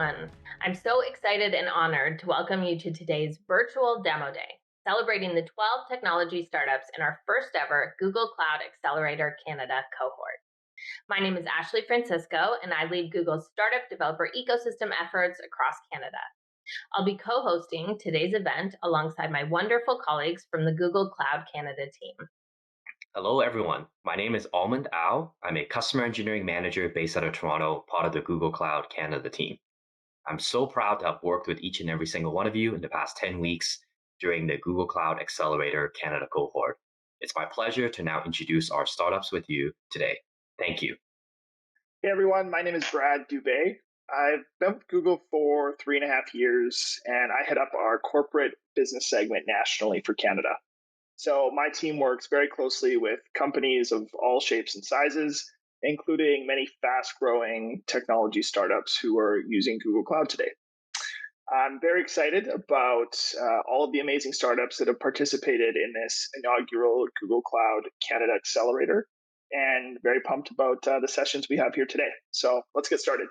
everyone. I'm so excited and honored to welcome you to today's virtual demo day, celebrating the 12 technology startups in our first ever Google Cloud Accelerator Canada cohort. My name is Ashley Francisco, and I lead Google's startup developer ecosystem efforts across Canada. I'll be co-hosting today's event alongside my wonderful colleagues from the Google Cloud Canada team. Hello, everyone. My name is Almond Au. I'm a customer engineering manager based out of Toronto, part of the Google Cloud Canada team. I'm so proud to have worked with each and every single one of you in the past 10 weeks during the Google Cloud Accelerator Canada cohort. It's my pleasure to now introduce our startups with you today. Thank you. Hey everyone, my name is Brad Dubé. I've been with Google for 3.5 years, and I head up our corporate business segment nationally for Canada. So my team works very closely with companies of all shapes and sizes, including many fast-growing technology startups who are using Google Cloud today. I'm very excited about all of the amazing startups that have participated in this inaugural Google Cloud Canada Accelerator, and very pumped about the sessions we have here today. So let's get started.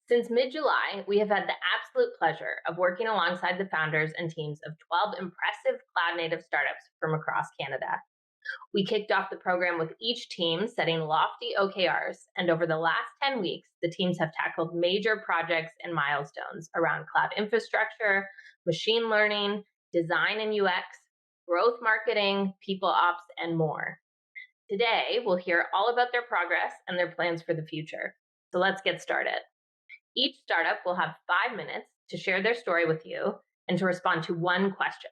Since mid-July, we have had the absolute pleasure of working alongside the founders and teams of 12 impressive cloud-native startups from across Canada. We kicked off the program with each team setting lofty OKRs, and over the last 10 weeks, the teams have tackled major projects and milestones around cloud infrastructure, machine learning, design and UX, growth marketing, people ops, and more. Today, we'll hear all about their progress and their plans for the future. So let's get started. Each startup will have 5 minutes to share their story with you and to respond to one question.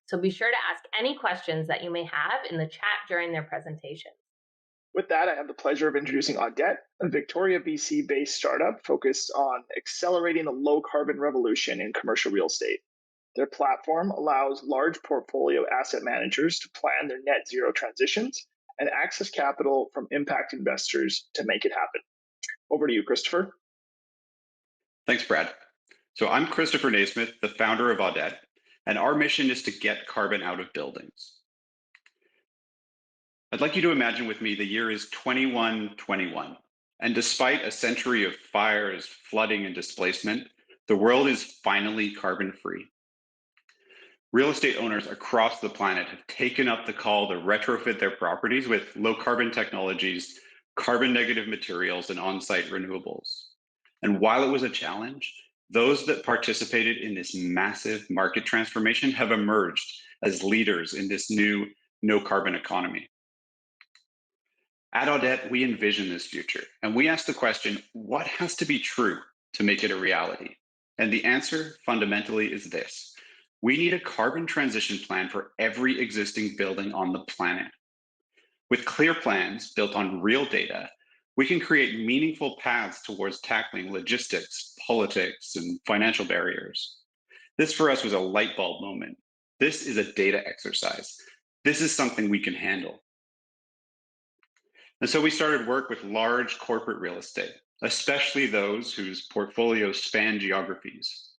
So be sure to ask any questions that you may have in the chat during their presentation. With that, I have the pleasure of introducing Audet, a Victoria, BC-based startup focused on accelerating the low-carbon revolution in commercial real estate. Their platform allows large portfolio asset managers to plan their net zero transitions and access capital from impact investors to make it happen. Over to you, Christopher. Thanks, Brad. So I'm Christopher Naismith, the founder of Audet, and our mission is to get carbon out of buildings. I'd like you to imagine with me the year is 2121, and despite a century of fires, flooding, and displacement, the world is finally carbon-free. Real estate owners across the planet have taken up the call to retrofit their properties with low-carbon technologies, carbon-negative materials, and on-site renewables. And while it was a challenge, those that participated in this massive market transformation have emerged as leaders in this new no-carbon economy. At Audet, we envision this future, and we ask the question, what has to be true to make it a reality? And the answer fundamentally is this. We need a carbon transition plan for every existing building on the planet. With clear plans built on real data, we can create meaningful paths towards tackling logistics, politics, and financial barriers. This for us was a light bulb moment. This is a data exercise. This is something we can handle. And so we started work with large corporate real estate, especially those whose portfolios span geographies.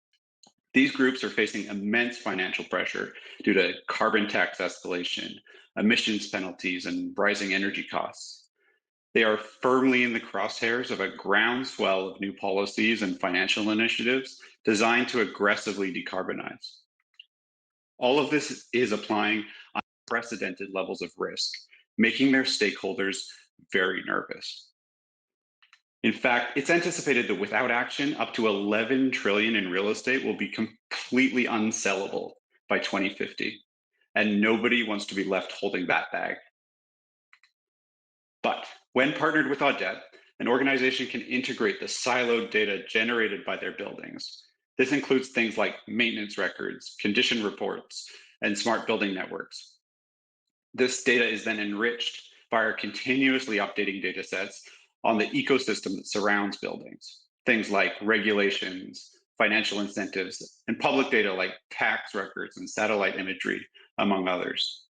These groups are facing immense financial pressure due to carbon tax escalation, emissions penalties, and rising energy costs. They are firmly in the crosshairs of a groundswell of new policies and financial initiatives designed to aggressively decarbonize. All of this is applying unprecedented levels of risk, making their stakeholders very nervous. In fact, it's anticipated that without action, up to 11 trillion in real estate will be completely unsellable by 2050, and nobody wants to be left holding that bag. But when partnered with Audet, an organization can integrate the siloed data generated by their buildings. This includes things like maintenance records, condition reports, and smart building networks. This data is then enriched by our continuously updating data sets on the ecosystem that surrounds buildings, things like regulations, financial incentives, and public data like tax records and satellite imagery, among others.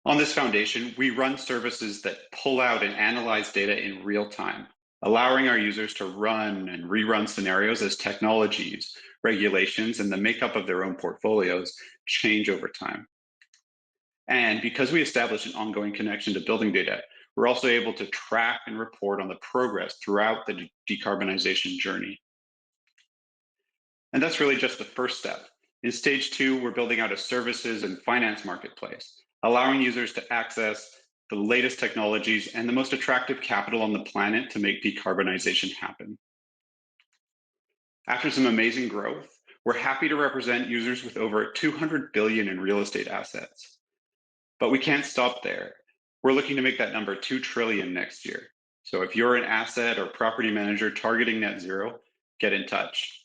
On this foundation, we run services that pull out and analyze data in real time, allowing our users to run and rerun scenarios as technologies, regulations, and the makeup of their own portfolios change over time. And because we establish an ongoing connection to building data, we're also able to track and report on the progress throughout the decarbonization journey. And that's really just the first step. In stage 2, we're building out a services and finance marketplace, allowing users to access the latest technologies and the most attractive capital on the planet to make decarbonization happen. After some amazing growth, we're happy to represent users with over 200 billion in real estate assets. But we can't stop there. We're looking to make that number 2 trillion next year. So if you're an asset or property manager targeting net zero, get in touch.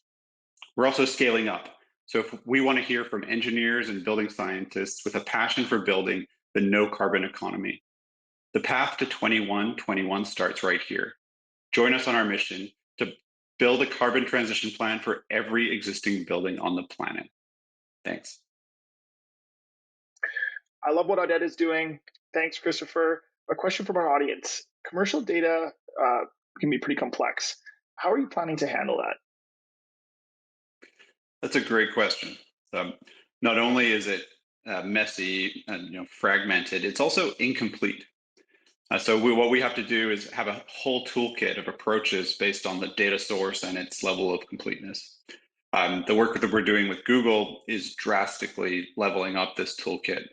We're also scaling up. So if we want to hear from engineers and building scientists with a passion for building the no carbon economy. The path to 2121 starts right here. Join us on our mission to build a carbon transition plan for every existing building on the planet. Thanks. I love what Audet is doing. Thanks, Christopher. A question from our audience. Commercial data can be pretty complex. How are you planning to handle that? That's a great question. Not only is it messy and fragmented, it's also incomplete. So what we have to do is have a whole toolkit of approaches based on the data source and its level of completeness. The work that we're doing with Google is drastically leveling up this toolkit.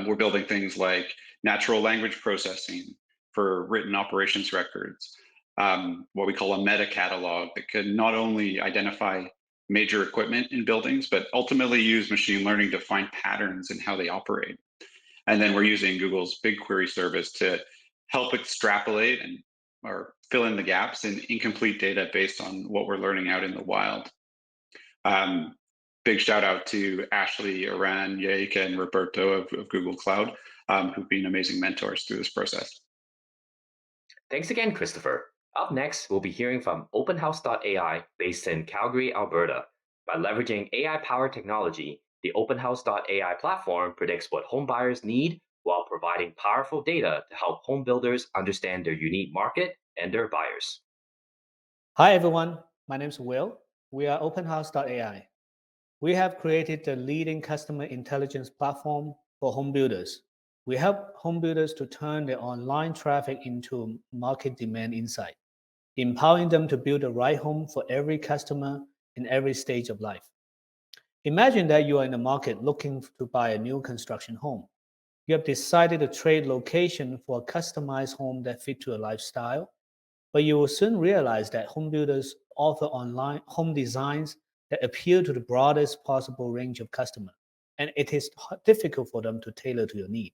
We're building things like natural language processing for written operations records, what we call a meta catalog that can not only identify major equipment in buildings, but ultimately use machine learning to find patterns in how they operate. And then we're using Google's BigQuery service to help extrapolate or fill in the gaps in incomplete data based on what we're learning out in the wild. Big shout out to Ashley, Aran, Yaika, and Roberto of Google Cloud, who've been amazing mentors through this process. Thanks again, Christopher. Up next, we'll be hearing from openhouse.ai based in Calgary, Alberta. By leveraging AI-powered technology, the openhouse.ai platform predicts what home buyers need while providing powerful data to help home builders understand their unique market and their buyers. Hi, everyone. My name is Will. We are openhouse.ai. We have created the leading customer intelligence platform for home builders. We help home builders to turn their online traffic into market demand insight, empowering them to build the right home for every customer in every stage of life. Imagine that you are in the market looking to buy a new construction home. You have decided to trade location for a customized home that fits your lifestyle, but you will soon realize that home builders offer online home designs that appeal to the broadest possible range of customers, and it is difficult for them to tailor to your need.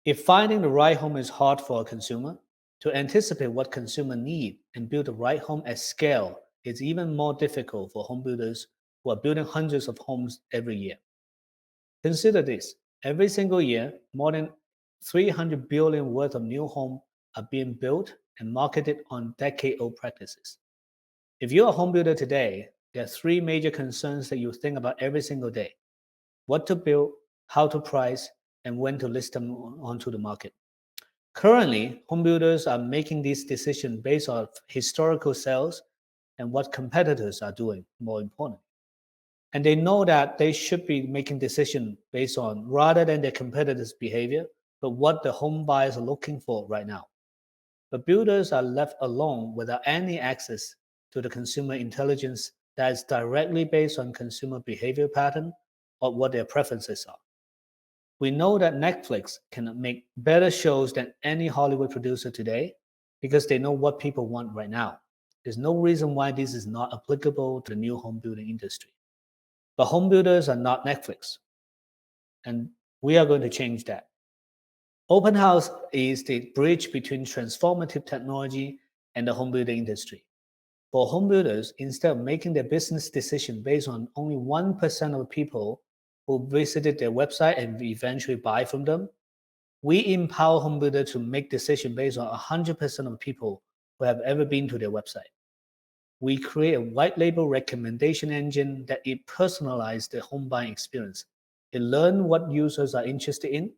If finding the right home is hard for a consumer, to anticipate what consumers need and build the right home at scale is even more difficult for home builders who are building hundreds of homes every year. Consider this: every single year, more than 300 billion worth of new homes are being built and marketed on decade-old practices. If you're a home builder today, there are 3 major concerns that you think about every single day: what to build, how to price, and when to list them onto the market. Currently, home builders are making these decisions based on historical sales and what competitors are doing, more important. And they know that they should be making decisions based on, rather than their competitors' behavior, but what the home buyers are looking for right now. But builders are left alone without any access to the consumer intelligence that is directly based on consumer behavior pattern or what their preferences are. We know that Netflix can make better shows than any Hollywood producer today because they know what people want right now. There's no reason why this is not applicable to the new home building industry. But home builders are not Netflix, and we are going to change that. Open House is the bridge between transformative technology and the home building industry. For home builders, instead of making their business decision based on only 1% of people who visited their website and eventually buy from them, we empower home builders to make decisions based on 100% of people who have ever been to their website. We create a white label recommendation engine that it personalizes the home buying experience. It learns what users are interested in,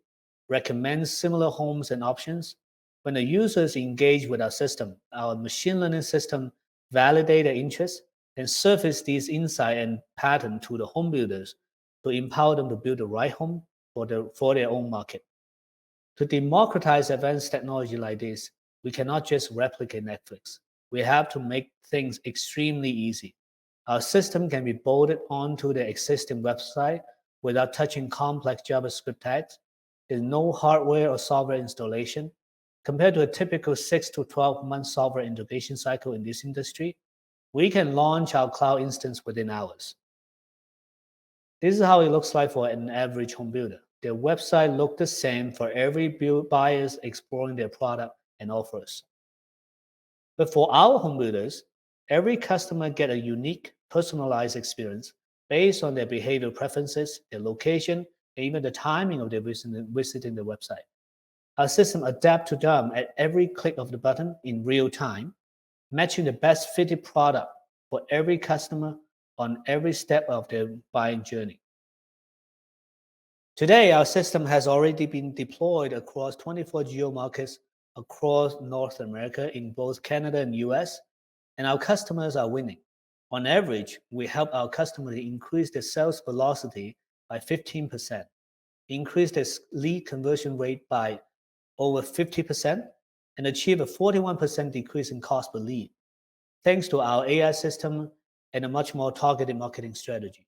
recommends similar homes and options. When the users engage with our system, our machine learning system validates their interests and surface these insights and patterns to the home builders to empower them to build the right home for their own market. To democratize advanced technology like this, we cannot just replicate Netflix. We have to make things extremely easy. Our system can be bolted onto the existing website without touching complex JavaScript tags. There's no hardware or software installation. Compared to a typical 6 to 12 month software integration cycle in this industry, we can launch our cloud instance within hours. This is how it looks like for an average home builder. Their website looks the same for every buyers exploring their product and offers. But for our home builders, every customer gets a unique, personalized experience based on their behavioral preferences, their location, and even the timing of their visiting the website. Our system adapts to them at every click of the button in real time, matching the best fitted product for every customer on every step of their buying journey. Today, our system has already been deployed across 24 geo markets across North America in both Canada and US, and our customers are winning. On average, we help our customers increase their sales velocity by 15%, increase their lead conversion rate by over 50%, and achieve a 41% decrease in cost per lead, thanks to our AI system and a much more targeted marketing strategy.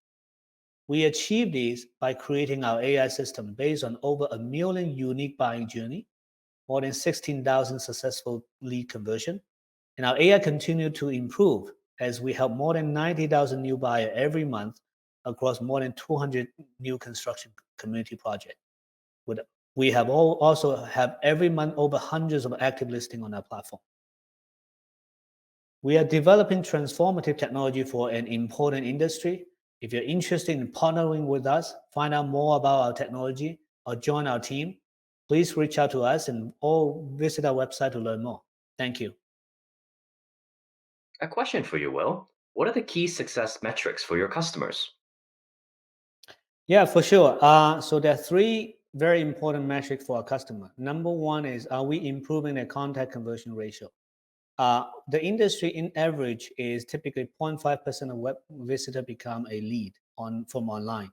We achieve these by creating our AI system based on over 1 million unique buying journey, more than 16,000 successful lead conversion, and our AI continues to improve as we help more than 90,000 new buyers every month across more than 200 new construction community projects. We also have every month over hundreds of active listings on our platform. We are developing transformative technology for an important industry. If you're interested in partnering with us, find out more about our technology, or join our team, please reach out to us or visit our website to learn more. Thank you. A question for you, Will. What are the key success metrics for your customers? Yeah, for sure. So there are 3 very important metrics for our customer. Number 1 is, are we improving their contact conversion ratio? The industry in average is typically 0.5% of web visitor become a lead from online.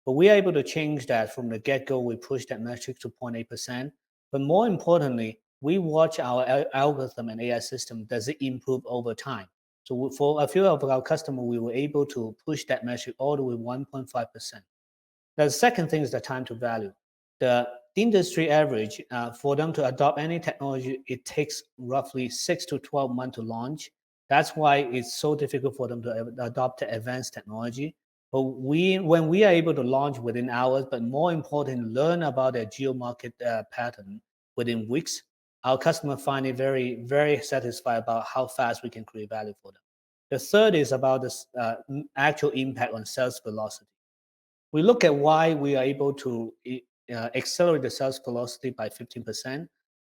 But we are able to change that from the get-go. We push that metric to 0.8%. But more importantly, we watch our algorithm and AI system. Does it improve over time? So for a few of our customers, we were able to push that metric all the way 1.5%. The second thing is the time to value. The industry average, for them to adopt any technology, it takes roughly 6 to 12 months to launch. That's why it's so difficult for them to adopt the advanced technology. But when we are able to launch within hours, but more important, learn about their geo market pattern within weeks, our customer find it very, very satisfied about how fast we can create value for them. The third is about this actual impact on sales velocity. We look at why we are able to accelerate the sales velocity by 15%,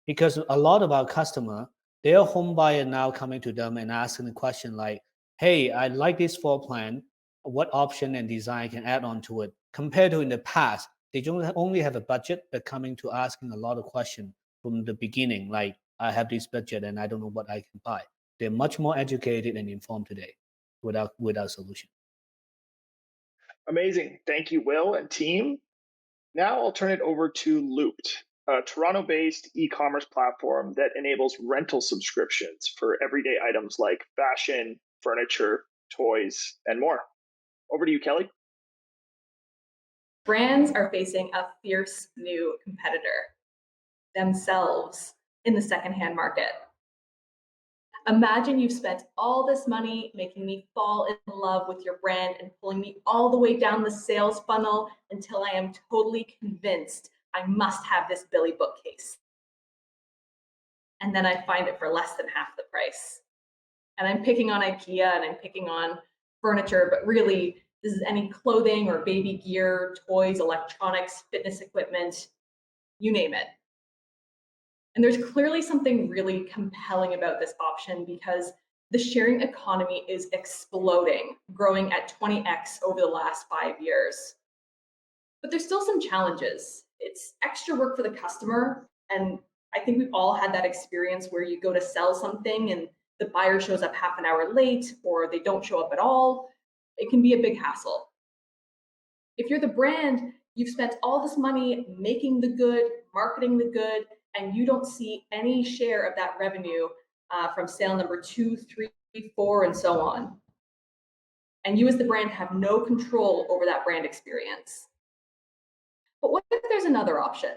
because a lot of our customer, their home buyer now coming to them and asking the question like, hey, I like this floor plan, what option and design can add on to it? Compared to in the past, they don't only have a budget, but coming to asking a lot of questions from the beginning, like, I have this budget and I don't know what I can buy. They're much more educated and informed today with our solution. Amazing. Thank you, Will and team. Now I'll turn it over to Looped, a Toronto-based e-commerce platform that enables rental subscriptions for everyday items like fashion, furniture, toys, and more. Over to you, Kelly. Brands are facing a fierce new competitor, themselves, in the secondhand market. Imagine you've spent all this money making me fall in love with your brand and pulling me all the way down the sales funnel until I am totally convinced I must have this Billy bookcase. And then I find it for less than half the price. And I'm picking on IKEA and I'm picking on furniture, but really this is any clothing or baby gear, toys, electronics, fitness equipment, you name it. And there's clearly something really compelling about this option because the sharing economy is exploding, growing at 20x over the last 5 years. But there's still some challenges. It's extra work for the customer. And I think we've all had that experience where you go to sell something and the buyer shows up half an hour late or they don't show up at all. It can be a big hassle. If you're the brand, You've spent all this money making the good, marketing the good, and you don't see any share of that revenue from sale number 2, 3, 4, and so on. And you as the brand have no control over that brand experience. But what if there's another option?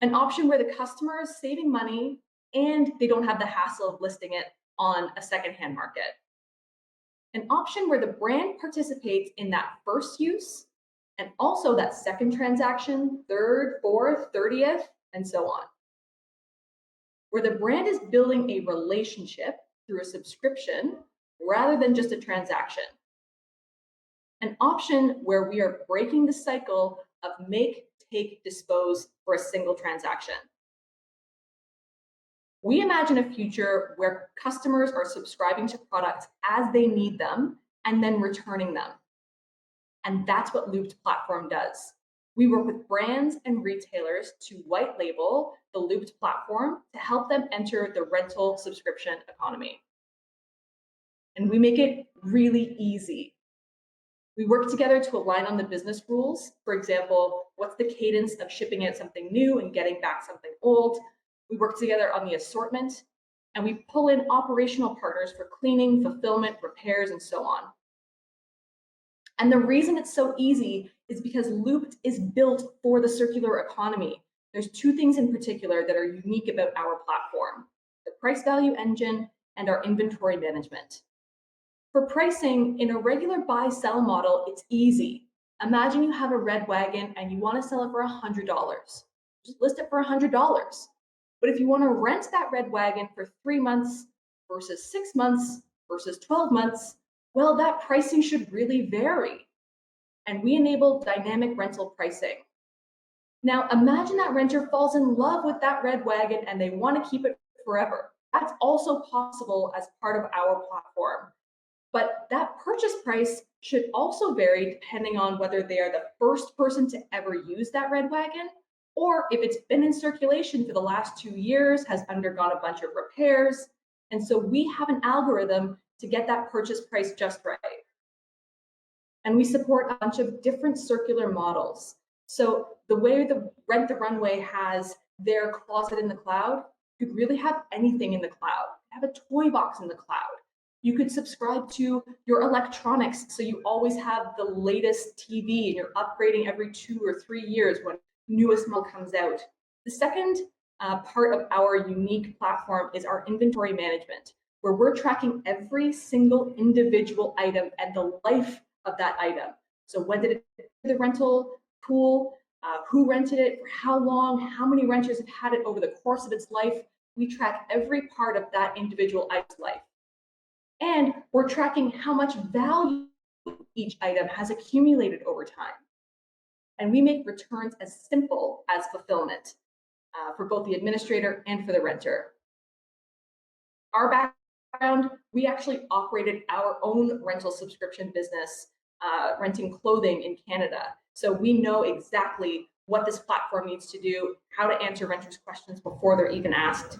An option where the customer is saving money and they don't have the hassle of listing it on a secondhand market. An option where the brand participates in that first use and also that second transaction, third, fourth, 30th, and so on. Where the brand is building a relationship through a subscription rather than just a transaction. An option where we are breaking the cycle of make, take, dispose for a single transaction. We imagine a future where customers are subscribing to products as they need them and then returning them. And that's what Looped platform does. We work with brands and retailers to white label the Looped platform to help them enter the rental subscription economy. And we make it really easy. We work together to align on the business rules. For example, what's the cadence of shipping out something new and getting back something old? We work together on the assortment, and we pull in operational partners for cleaning, fulfillment, repairs, and so on. And the reason it's so easy is because Looped is built for the circular economy. There's two things in particular that are unique about our platform: the price value engine and our inventory management. For pricing, in a regular buy-sell model, it's easy. Imagine you have a red wagon and you want to sell it for $100. Just list it for $100. But if you want to rent that red wagon for 3 months versus 6 months versus 12 months, well, that pricing should really vary. And we enable dynamic rental pricing. Now, imagine that renter falls in love with that red wagon and they want to keep it forever. That's also possible as part of our platform. But that purchase price should also vary depending on whether they are the first person to ever use that red wagon, or if it's been in circulation for the last 2 years, has undergone a bunch of repairs. And so we have an algorithm to get that purchase price just right. And we support a bunch of different circular models. So the way the Rent the Runway has their closet in the cloud, you could really have anything in the cloud. Have a toy box in the cloud. You could subscribe to your electronics, so you always have the latest TV and you're upgrading every 2 or 3 years when newest model comes out. The second part of our unique platform is our inventory management, where we're tracking every single individual item and the life of that item. So when did it hit the rental pool? Who rented it? For how long? How many renters have had it over the course of its life? We track every part of that individual item's life. And we're tracking how much value each item has accumulated over time. And we make returns as simple as fulfillment for both the administrator and for the renter. Our background, we actually operated our own rental subscription business, renting clothing in Canada. So we know exactly what this platform needs to do, how to answer renters' questions before they're even asked.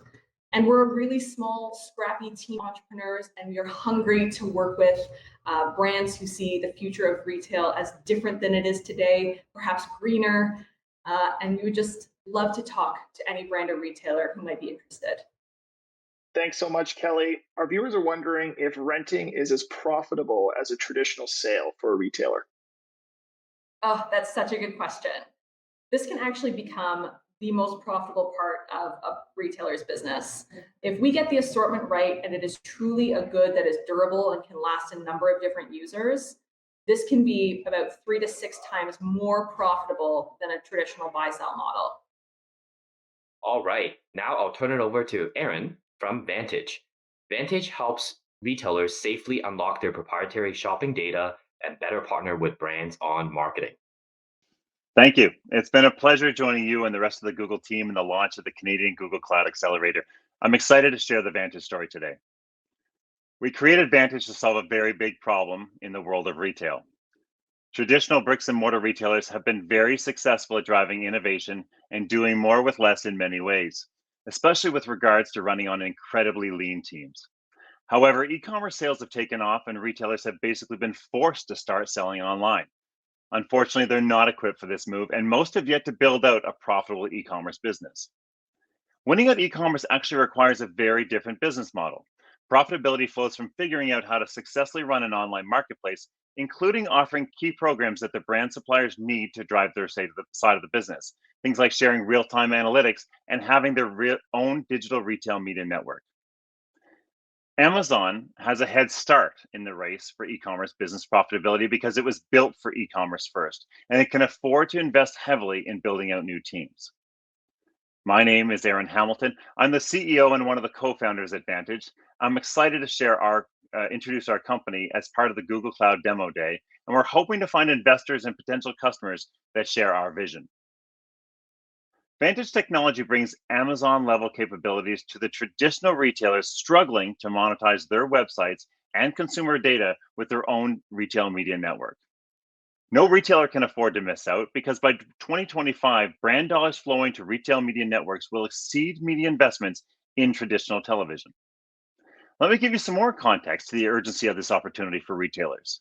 And we're a really small, scrappy team of entrepreneurs, and we are hungry to work with brands who see the future of retail as different than it is today, perhaps greener. And we would just love to talk to any brand or retailer who might be interested. Thanks so much, Kelly. Our viewers are wondering if renting is as profitable as a traditional sale for a retailer. Oh, that's such a good question. This can actually become the most profitable part of a retailer's business. If we get the assortment right and it is truly a good that is durable and can last a number of different users, this can be about 3 to 6 times more profitable than a traditional buy-sell model. All right, now I'll turn it over to Aaron from Vantage. Vantage helps retailers safely unlock their proprietary shopping data and better partner with brands on marketing. Thank you. It's been a pleasure joining you and the rest of the Google team in the launch of the Canadian Google Cloud Accelerator. I'm excited to share the Vantage story today. We created Vantage to solve a very big problem in the world of retail. Traditional bricks and mortar retailers have been very successful at driving innovation and doing more with less in many ways, especially with regards to running on incredibly lean teams. However, e-commerce sales have taken off and retailers have basically been forced to start selling online. Unfortunately, they're not equipped for this move, and most have yet to build out a profitable e-commerce business. Winning at e-commerce actually requires a very different business model. Profitability flows from figuring out how to successfully run an online marketplace, including offering key programs that the brand suppliers need to drive their side of the business. Things like sharing real-time analytics and having their own digital retail media network. Amazon has a head start in the race for e-commerce business profitability because it was built for e-commerce first, and it can afford to invest heavily in building out new teams. My name is Aaron Hamilton. I'm the CEO and one of the co-founders at Vantage. I'm excited to introduce our company as part of the Google Cloud Demo Day, and we're hoping to find investors and potential customers that share our vision. Vantage technology brings Amazon-level capabilities to the traditional retailers struggling to monetize their websites and consumer data with their own retail media network. No retailer can afford to miss out because by 2025, brand dollars flowing to retail media networks will exceed media investments in traditional television. Let me give you some more context to the urgency of this opportunity for retailers.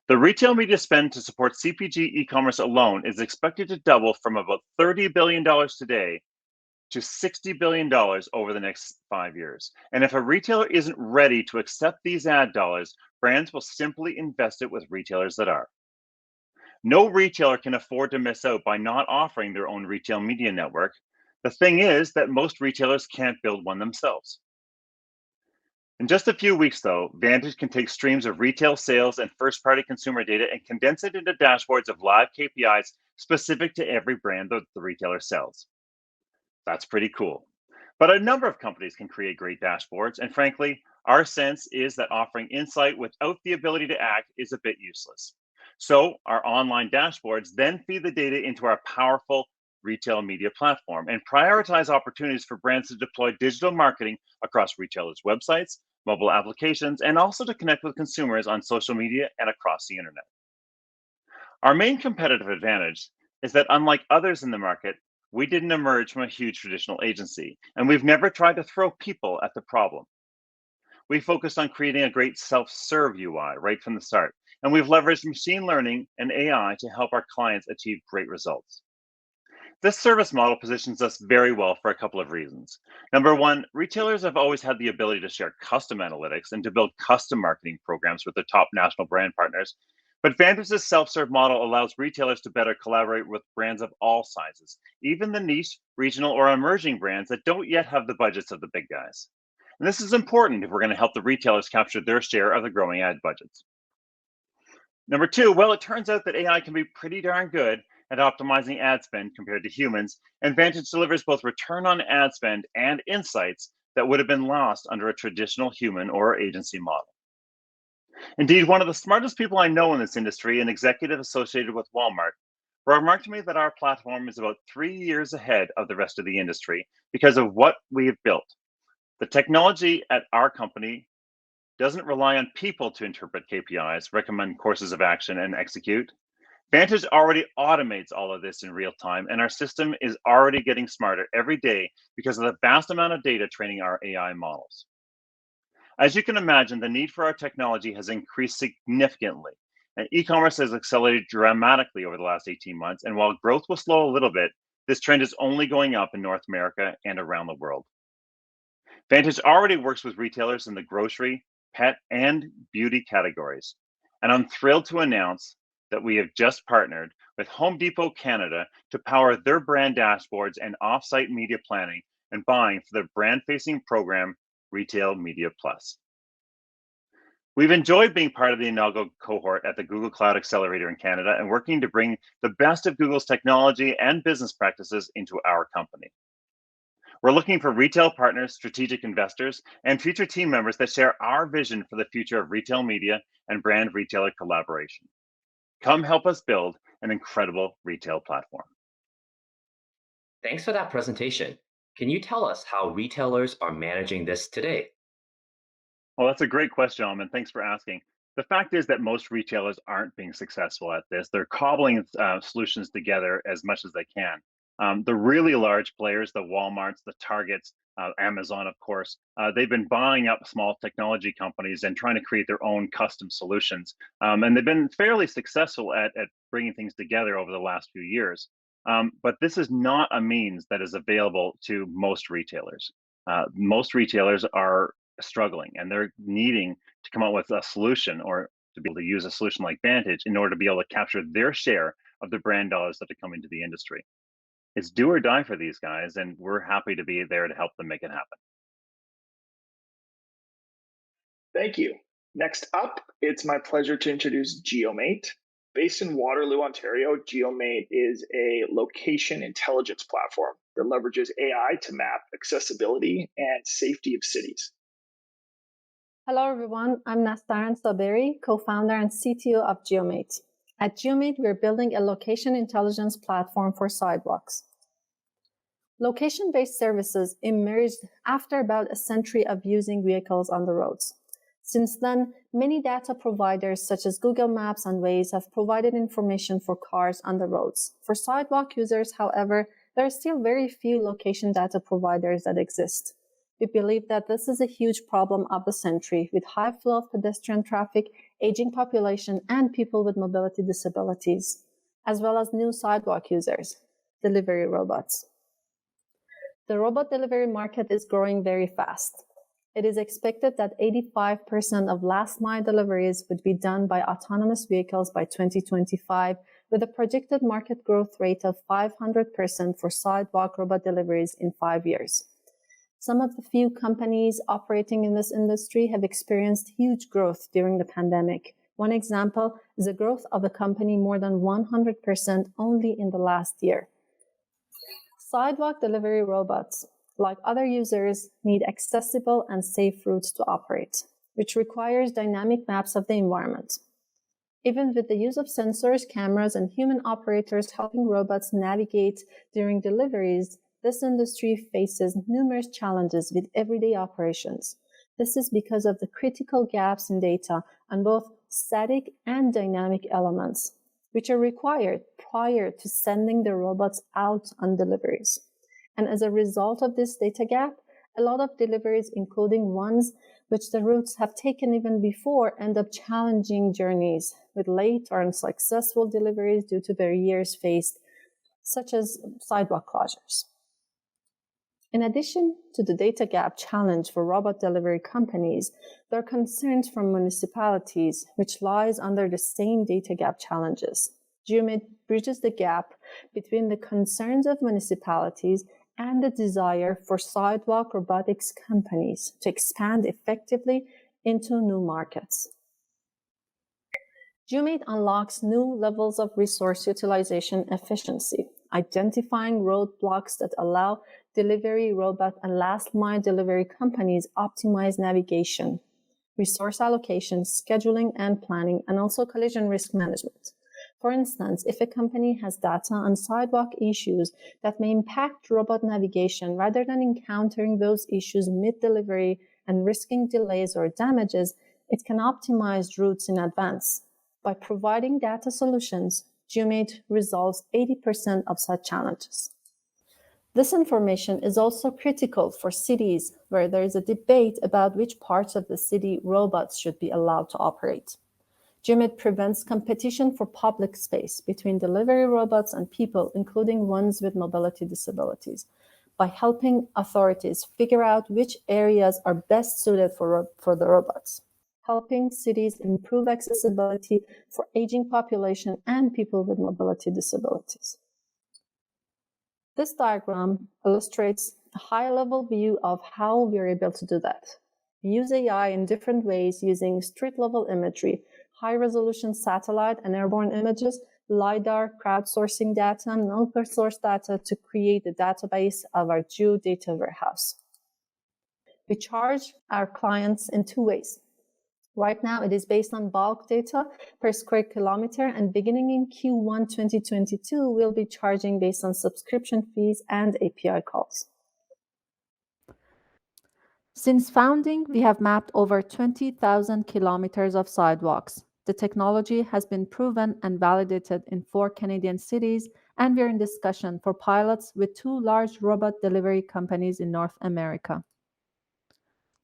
The retail media spend to support CPG e-commerce alone is expected to double from about $30 billion today to $60 billion over the next 5 years. And if a retailer isn't ready to accept these ad dollars, brands will simply invest it with retailers that are. No retailer can afford to miss out by not offering their own retail media network. The thing is that most retailers can't build one themselves. In just a few weeks, though, Vantage can take streams of retail sales and first-party consumer data and condense it into dashboards of live KPIs specific to every brand that the retailer sells. That's pretty cool. But a number of companies can create great dashboards, and frankly, our sense is that offering insight without the ability to act is a bit useless. So our online dashboards then feed the data into our powerful retail media platform and prioritize opportunities for brands to deploy digital marketing across retailers' websites, mobile applications, and also to connect with consumers on social media and across the internet. Our main competitive advantage is that unlike others in the market, we didn't emerge from a huge traditional agency, and we've never tried to throw people at the problem. We focused on creating a great self-serve UI right from the start, and we've leveraged machine learning and AI to help our clients achieve great results. This service model positions us very well for a couple of reasons. Number one, retailers have always had the ability to share custom analytics and to build custom marketing programs with their top national brand partners. But Vantage's self-serve model allows retailers to better collaborate with brands of all sizes, even the niche, regional, or emerging brands that don't yet have the budgets of the big guys. And this is important if we're going to help the retailers capture their share of the growing ad budgets. Number two, well, it turns out that AI can be pretty darn good at optimizing ad spend compared to humans, and Vantage delivers both return on ad spend and insights that would have been lost under a traditional human or agency model. Indeed, one of the smartest people I know in this industry, an executive associated with Walmart, remarked to me that our platform is about 3 years ahead of the rest of the industry because of what we have built. The technology at our company doesn't rely on people to interpret KPIs, recommend courses of action, and execute. Vantage already automates all of this in real time, and our system is already getting smarter every day because of the vast amount of data training our AI models. As you can imagine, the need for our technology has increased significantly, and e-commerce has accelerated dramatically over the last 18 months. And while growth will slow a little bit, this trend is only going up in North America and around the world. Vantage already works with retailers in the grocery, pet, and beauty categories. And I'm thrilled to announce that we have just partnered with Home Depot Canada to power their brand dashboards and offsite media planning and buying for their brand-facing program, Retail Media Plus. We've enjoyed being part of the inaugural cohort at the Google Cloud Accelerator in Canada and working to bring the best of Google's technology and business practices into our company. We're looking for retail partners, strategic investors, and future team members that share our vision for the future of retail media and brand retailer collaboration. Come help us build an incredible retail platform. Thanks for that presentation. Can you tell us how retailers are managing this today? Well, that's a great question, Alman. Thanks for asking. The fact is that most retailers aren't being successful at this. They're cobbling solutions together as much as they can. The really large players, the Walmarts, the Targets, Amazon, of course, they've been buying up small technology companies and trying to create their own custom solutions. And they've been fairly successful at bringing things together over the last few years. But this is not a means that is available to most retailers. Most retailers are struggling and they're needing to come up with a solution or to be able to use a solution like Vantage in order to be able to capture their share of the brand dollars that are coming to the industry. It's do or die for these guys, and we're happy to be there to help them make it happen. Thank you. Next up, it's my pleasure to introduce Geomate. Based in Waterloo, Ontario, Geomate is a location intelligence platform that leverages AI to map accessibility and safety of cities. Hello, everyone. I'm Nastaran Saberi, co-founder and CTO of Geomate. At Geomate, we're building a location intelligence platform for sidewalks. Location-based services emerged after about a century of using vehicles on the roads. Since then, many data providers such as Google Maps and Waze have provided information for cars on the roads. For sidewalk users, however, there are still very few location data providers that exist. We believe that this is a huge problem of the century, with high flow of pedestrian traffic, aging population, and people with mobility disabilities, as well as new sidewalk users, delivery robots. The robot delivery market is growing very fast. It is expected that 85% of last-mile deliveries would be done by autonomous vehicles by 2025, with a projected market growth rate of 500% for sidewalk robot deliveries in 5 years. Some of the few companies operating in this industry have experienced huge growth during the pandemic. One example is the growth of a company more than 100% only in the last year. Sidewalk delivery robots, like other users, need accessible and safe routes to operate, which requires dynamic maps of the environment. Even with the use of sensors, cameras, and human operators helping robots navigate during deliveries, this industry faces numerous challenges with everyday operations. This is because of the critical gaps in data on both static and dynamic elements, which are required prior to sending the robots out on deliveries. And as a result of this data gap, a lot of deliveries, including ones which the routes have taken even before, end up challenging journeys with late or unsuccessful deliveries due to barriers faced, such as sidewalk closures. In addition to the data gap challenge for robot delivery companies, there are concerns from municipalities, which lies under the same data gap challenges. Geomate bridges the gap between the concerns of municipalities and the desire for sidewalk robotics companies to expand effectively into new markets. Geomate unlocks new levels of resource utilization efficiency, identifying roadblocks that allow delivery robot and last-mile delivery companies optimize navigation, resource allocation, scheduling and planning, and also collision risk management. For instance, if a company has data on sidewalk issues that may impact robot navigation, rather than encountering those issues mid-delivery and risking delays or damages, it can optimize routes in advance. By providing data solutions, Geomate resolves 80% of such challenges. This information is also critical for cities where there is a debate about which parts of the city robots should be allowed to operate. Geomate prevents competition for public space between delivery robots and people, including ones with mobility disabilities, by helping authorities figure out which areas are best suited for the robots, helping cities improve accessibility for aging population and people with mobility disabilities. This diagram illustrates a high-level view of how we're able to do that. We use AI in different ways using street-level imagery, high-resolution satellite and airborne images, LiDAR, crowdsourcing data, and open-source data to create a database of our Geo data warehouse. We charge our clients in two ways. Right now, it is based on bulk data per square kilometer, and beginning in Q1 2022, we'll be charging based on subscription fees and API calls. Since founding, we have mapped over 20,000 kilometers of sidewalks. The technology has been proven and validated in 4 Canadian cities and we're in discussion for pilots with 2 large robot delivery companies in North America.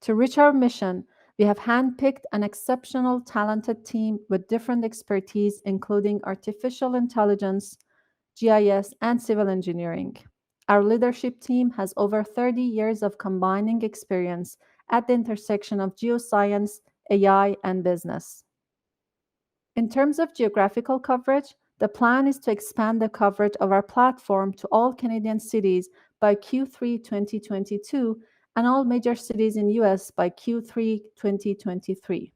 To reach our mission, we have handpicked an exceptional, talented team with different expertise, including artificial intelligence, GIS, and civil engineering. Our leadership team has over 30 years of combining experience at the intersection of geoscience, AI, and business. In terms of geographical coverage, the plan is to expand the coverage of our platform to all Canadian cities by Q3 2022 and all major cities in US by Q3 2023.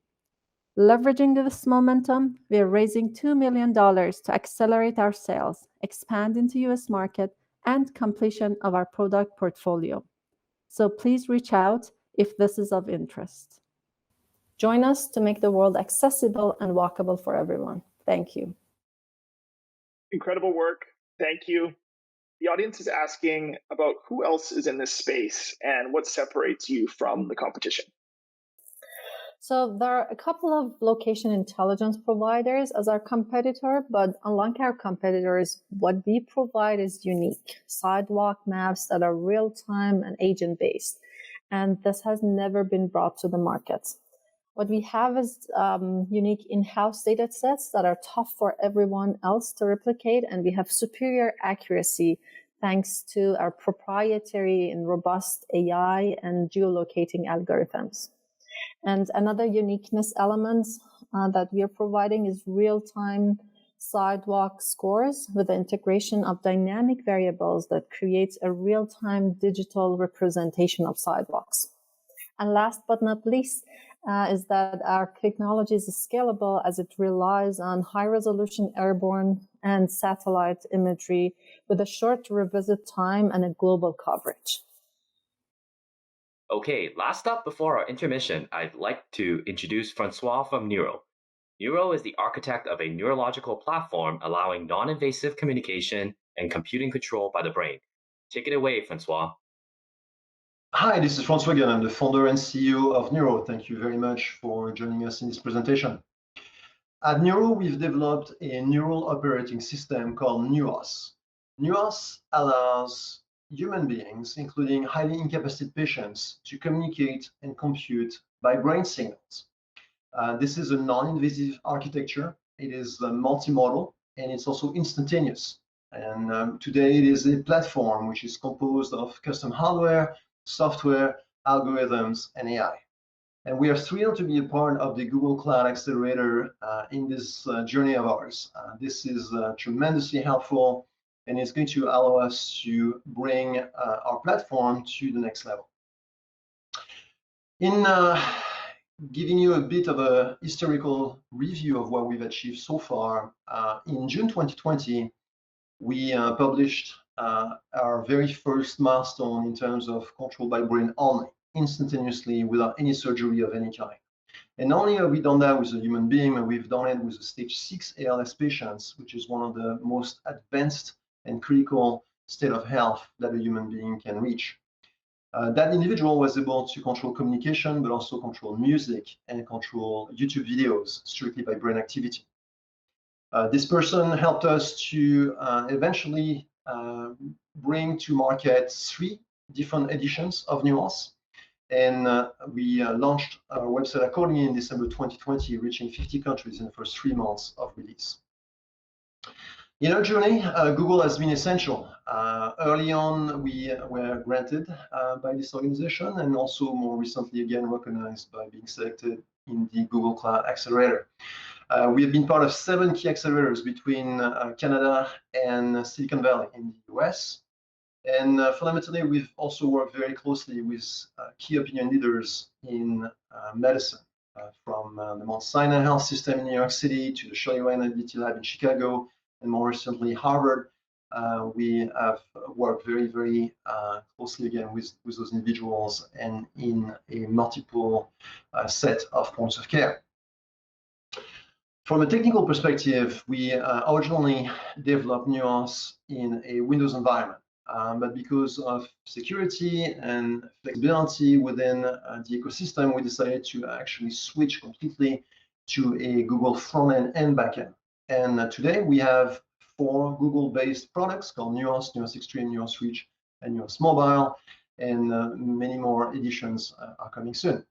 Leveraging this momentum, we are raising $2 million to accelerate our sales, expand into US market, and completion of our product portfolio. So please reach out if this is of interest. Join us to make the world accessible and walkable for everyone. Thank you. Incredible work. Thank you. The audience is asking about who else is in this space and what separates you from the competition. So there are a couple of location intelligence providers as our competitor, but unlike our competitors, what we provide is unique. Sidewalk maps that are real-time and agent-based. And this has never been brought to the market. What we have is unique in-house data sets that are tough for everyone else to replicate, and we have superior accuracy thanks to our proprietary and robust AI and geolocating algorithms. And another uniqueness element that we are providing is real-time sidewalk scores with the integration of dynamic variables that creates a real-time digital representation of sidewalks. And last but not least is that our technology is scalable as it relies on high-resolution airborne and satellite imagery with a short revisit time and a global coverage. Okay, last up before our intermission, I'd like to introduce Francois from Neuro. Neuro is the architect of a neurological platform allowing non-invasive communication and computing control by the brain. Take it away, Francois. Hi, this is Francois again. I'm the founder and CEO of Neuro. Thank you very much for joining us in this presentation. At Neuro, we've developed a neural operating system called NEUOS. NEUOS allows human beings, including highly incapacitated patients, to communicate and compute by brain signals. This is a non-invasive architecture. It is multimodal, and it's also instantaneous. And today it is a platform which is composed of custom hardware, software, algorithms, and AI. And we are thrilled to be a part of the Google Cloud Accelerator in this journey of ours. This is tremendously helpful, and it's going to allow us to bring our platform to the next level. In giving you a bit of a historical review of what we've achieved so far, in June 2020, we published our very first milestone in terms of control by brain only, instantaneously, without any surgery of any kind. And not only have we done that with a human being, but we've done it with a stage 6 ALS patients, which is one of the most advanced and critical state of health that a human being can reach. That individual was able to control communication, but also control music and control YouTube videos strictly by brain activity. This person helped us to eventually bring to market 3 different editions of NEUOS. And we launched our website accordingly in December 2020, reaching 50 countries in the first 3 months of release. In our journey, Google has been essential. Early on, we were granted by this organization, and also more recently, again, recognized by being selected in the Google Cloud Accelerator. We have been part of 7 key accelerators between Canada and Silicon Valley in the US. And fundamentally, we've also worked very closely with key opinion leaders in medicine, from the Mount Sinai Health System in New York City to the Shirley Ryan Identity Lab in Chicago, and more recently, Harvard. We have worked very, very closely again with those individuals and in a multiple set of points of care. From a technical perspective, we originally developed NEUOS in a Windows environment. But because of security and flexibility within the ecosystem, we decided to actually switch completely to a Google front-end and back-end. And today we have 4 Google-based products called Nuance, Nuance Extreme, Nuance Reach, and Nuance Mobile, and many more editions are coming soon.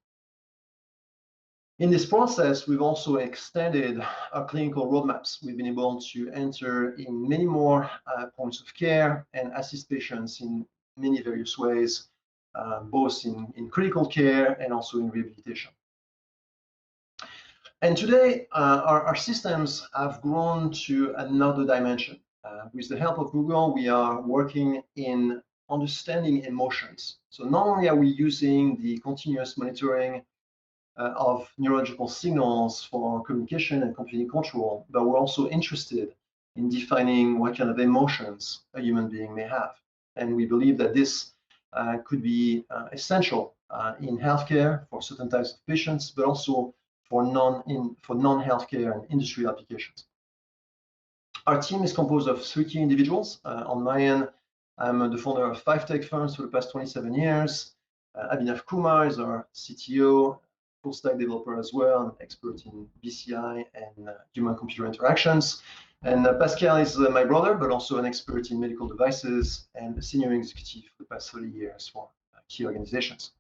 In this process, we've also extended our clinical roadmaps. We've been able to enter in many more points of care and assist patients in many various ways, both in critical care and also in rehabilitation. And today, our systems have grown to another dimension. With the help of Google, we are working in understanding emotions. So not only are we using the continuous monitoring of neurological signals for communication and computing control, but we're also interested in defining what kind of emotions a human being may have. And we believe that this could be essential in healthcare for certain types of patients, but also for non-healthcare and industry applications. Our team is composed of 3 key individuals. On my end, I'm the founder of 5 tech firms for the past 27 years. Abhinav Kumar is our CTO, full stack developer as well, an expert in BCI and human-computer interactions. And Pascal is my brother, but also an expert in medical devices and a senior executive for the past 30 years for key organizations.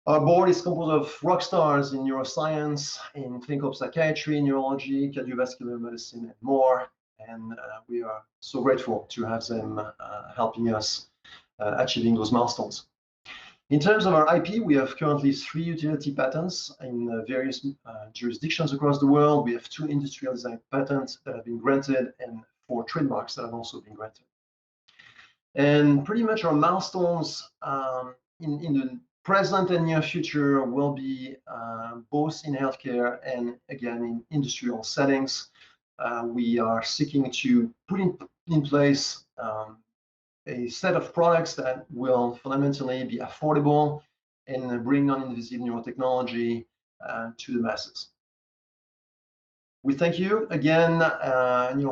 Our board is composed of rock stars in neuroscience, in clinical psychiatry, neurology, cardiovascular medicine, and more. And we are so grateful to have them helping us achieving those milestones. In terms of our IP, we have currently 3 utility patents in various jurisdictions across the world. We have 2 industrial design patents that have been granted and 4 trademarks that have also been granted. And pretty much our milestones in the present and near future will be both in healthcare and again in industrial settings. We are seeking to put in place a set of products that will fundamentally be affordable and bring non-invasive neurotechnology to the masses. We thank you again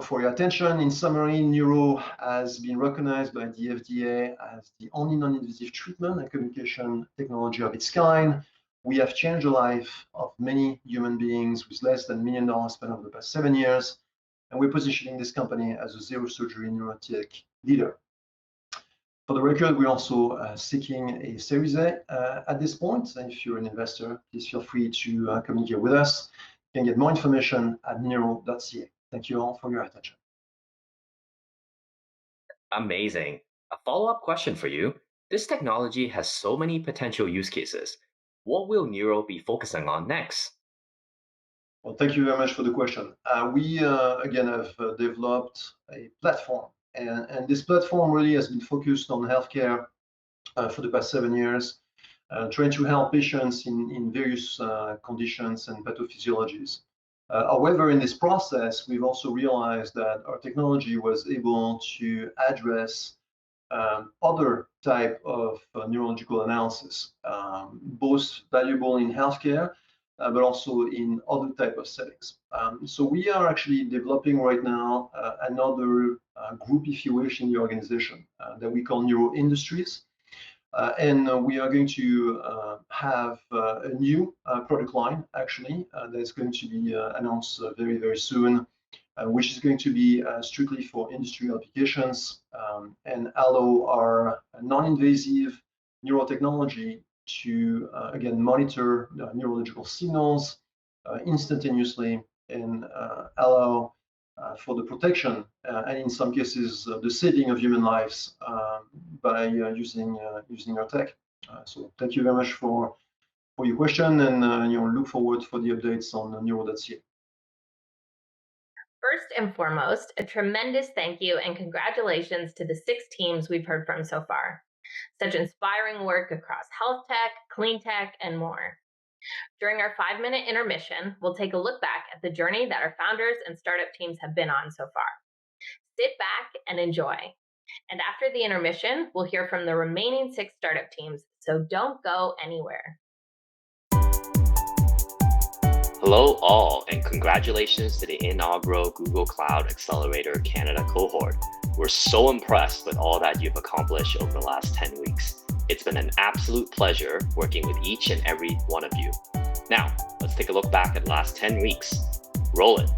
for your attention. In summary, Neuro has been recognized by the FDA as the only non-invasive treatment and communication technology of its kind. We have changed the life of many human beings with less than $1 million spent over the past 7 years, and we're positioning this company as a zero surgery neurotech leader. For the record, we're also seeking a Series A at this point. And if you're an investor, please feel free to communicate with us. You can get more information at leaders.These. Thank you all for your attention. Amazing. A follow-up question for you. This technology has so many potential use cases. What will Neuro be focusing on next? Well, thank you very much for the question. We, again, have developed a platform. And this platform really has been focused on healthcare for the past 7 years, trying to help patients in various conditions and pathophysiologies. However, in this process, we've also realized that our technology was able to address other type of neurological analysis, both valuable in healthcare, but also in other type of settings. So we are actually developing right now another group, if you wish, in the organization that we call Neuro Industries. And we are going to have a new product line, actually, that's going to be announced very, very soon, which is going to be strictly for industrial applications and allow our non-invasive neurotechnology to, again, monitor neurological signals instantaneously and allow for the protection and in some cases the saving of human lives by using our tech. So thank you very much for your question, and look forward for the updates on Neuro.These. First and foremost, a tremendous thank you and congratulations to the 6 teams we've heard from so far. Such inspiring work across health tech, clean tech, and more. During our 5-minute intermission, we'll take a look back at the journey that our founders and startup teams have been on so far. Sit back and enjoy. And after the intermission, we'll hear from the remaining 6 startup teams, so don't go anywhere. Hello all, and congratulations to the inaugural Google Cloud Accelerator Canada cohort. We're so impressed with all that you've accomplished over the last 10 weeks. It's been an absolute pleasure working with each and every one of you. Now, let's take a look back at the last 10 weeks. Roll it.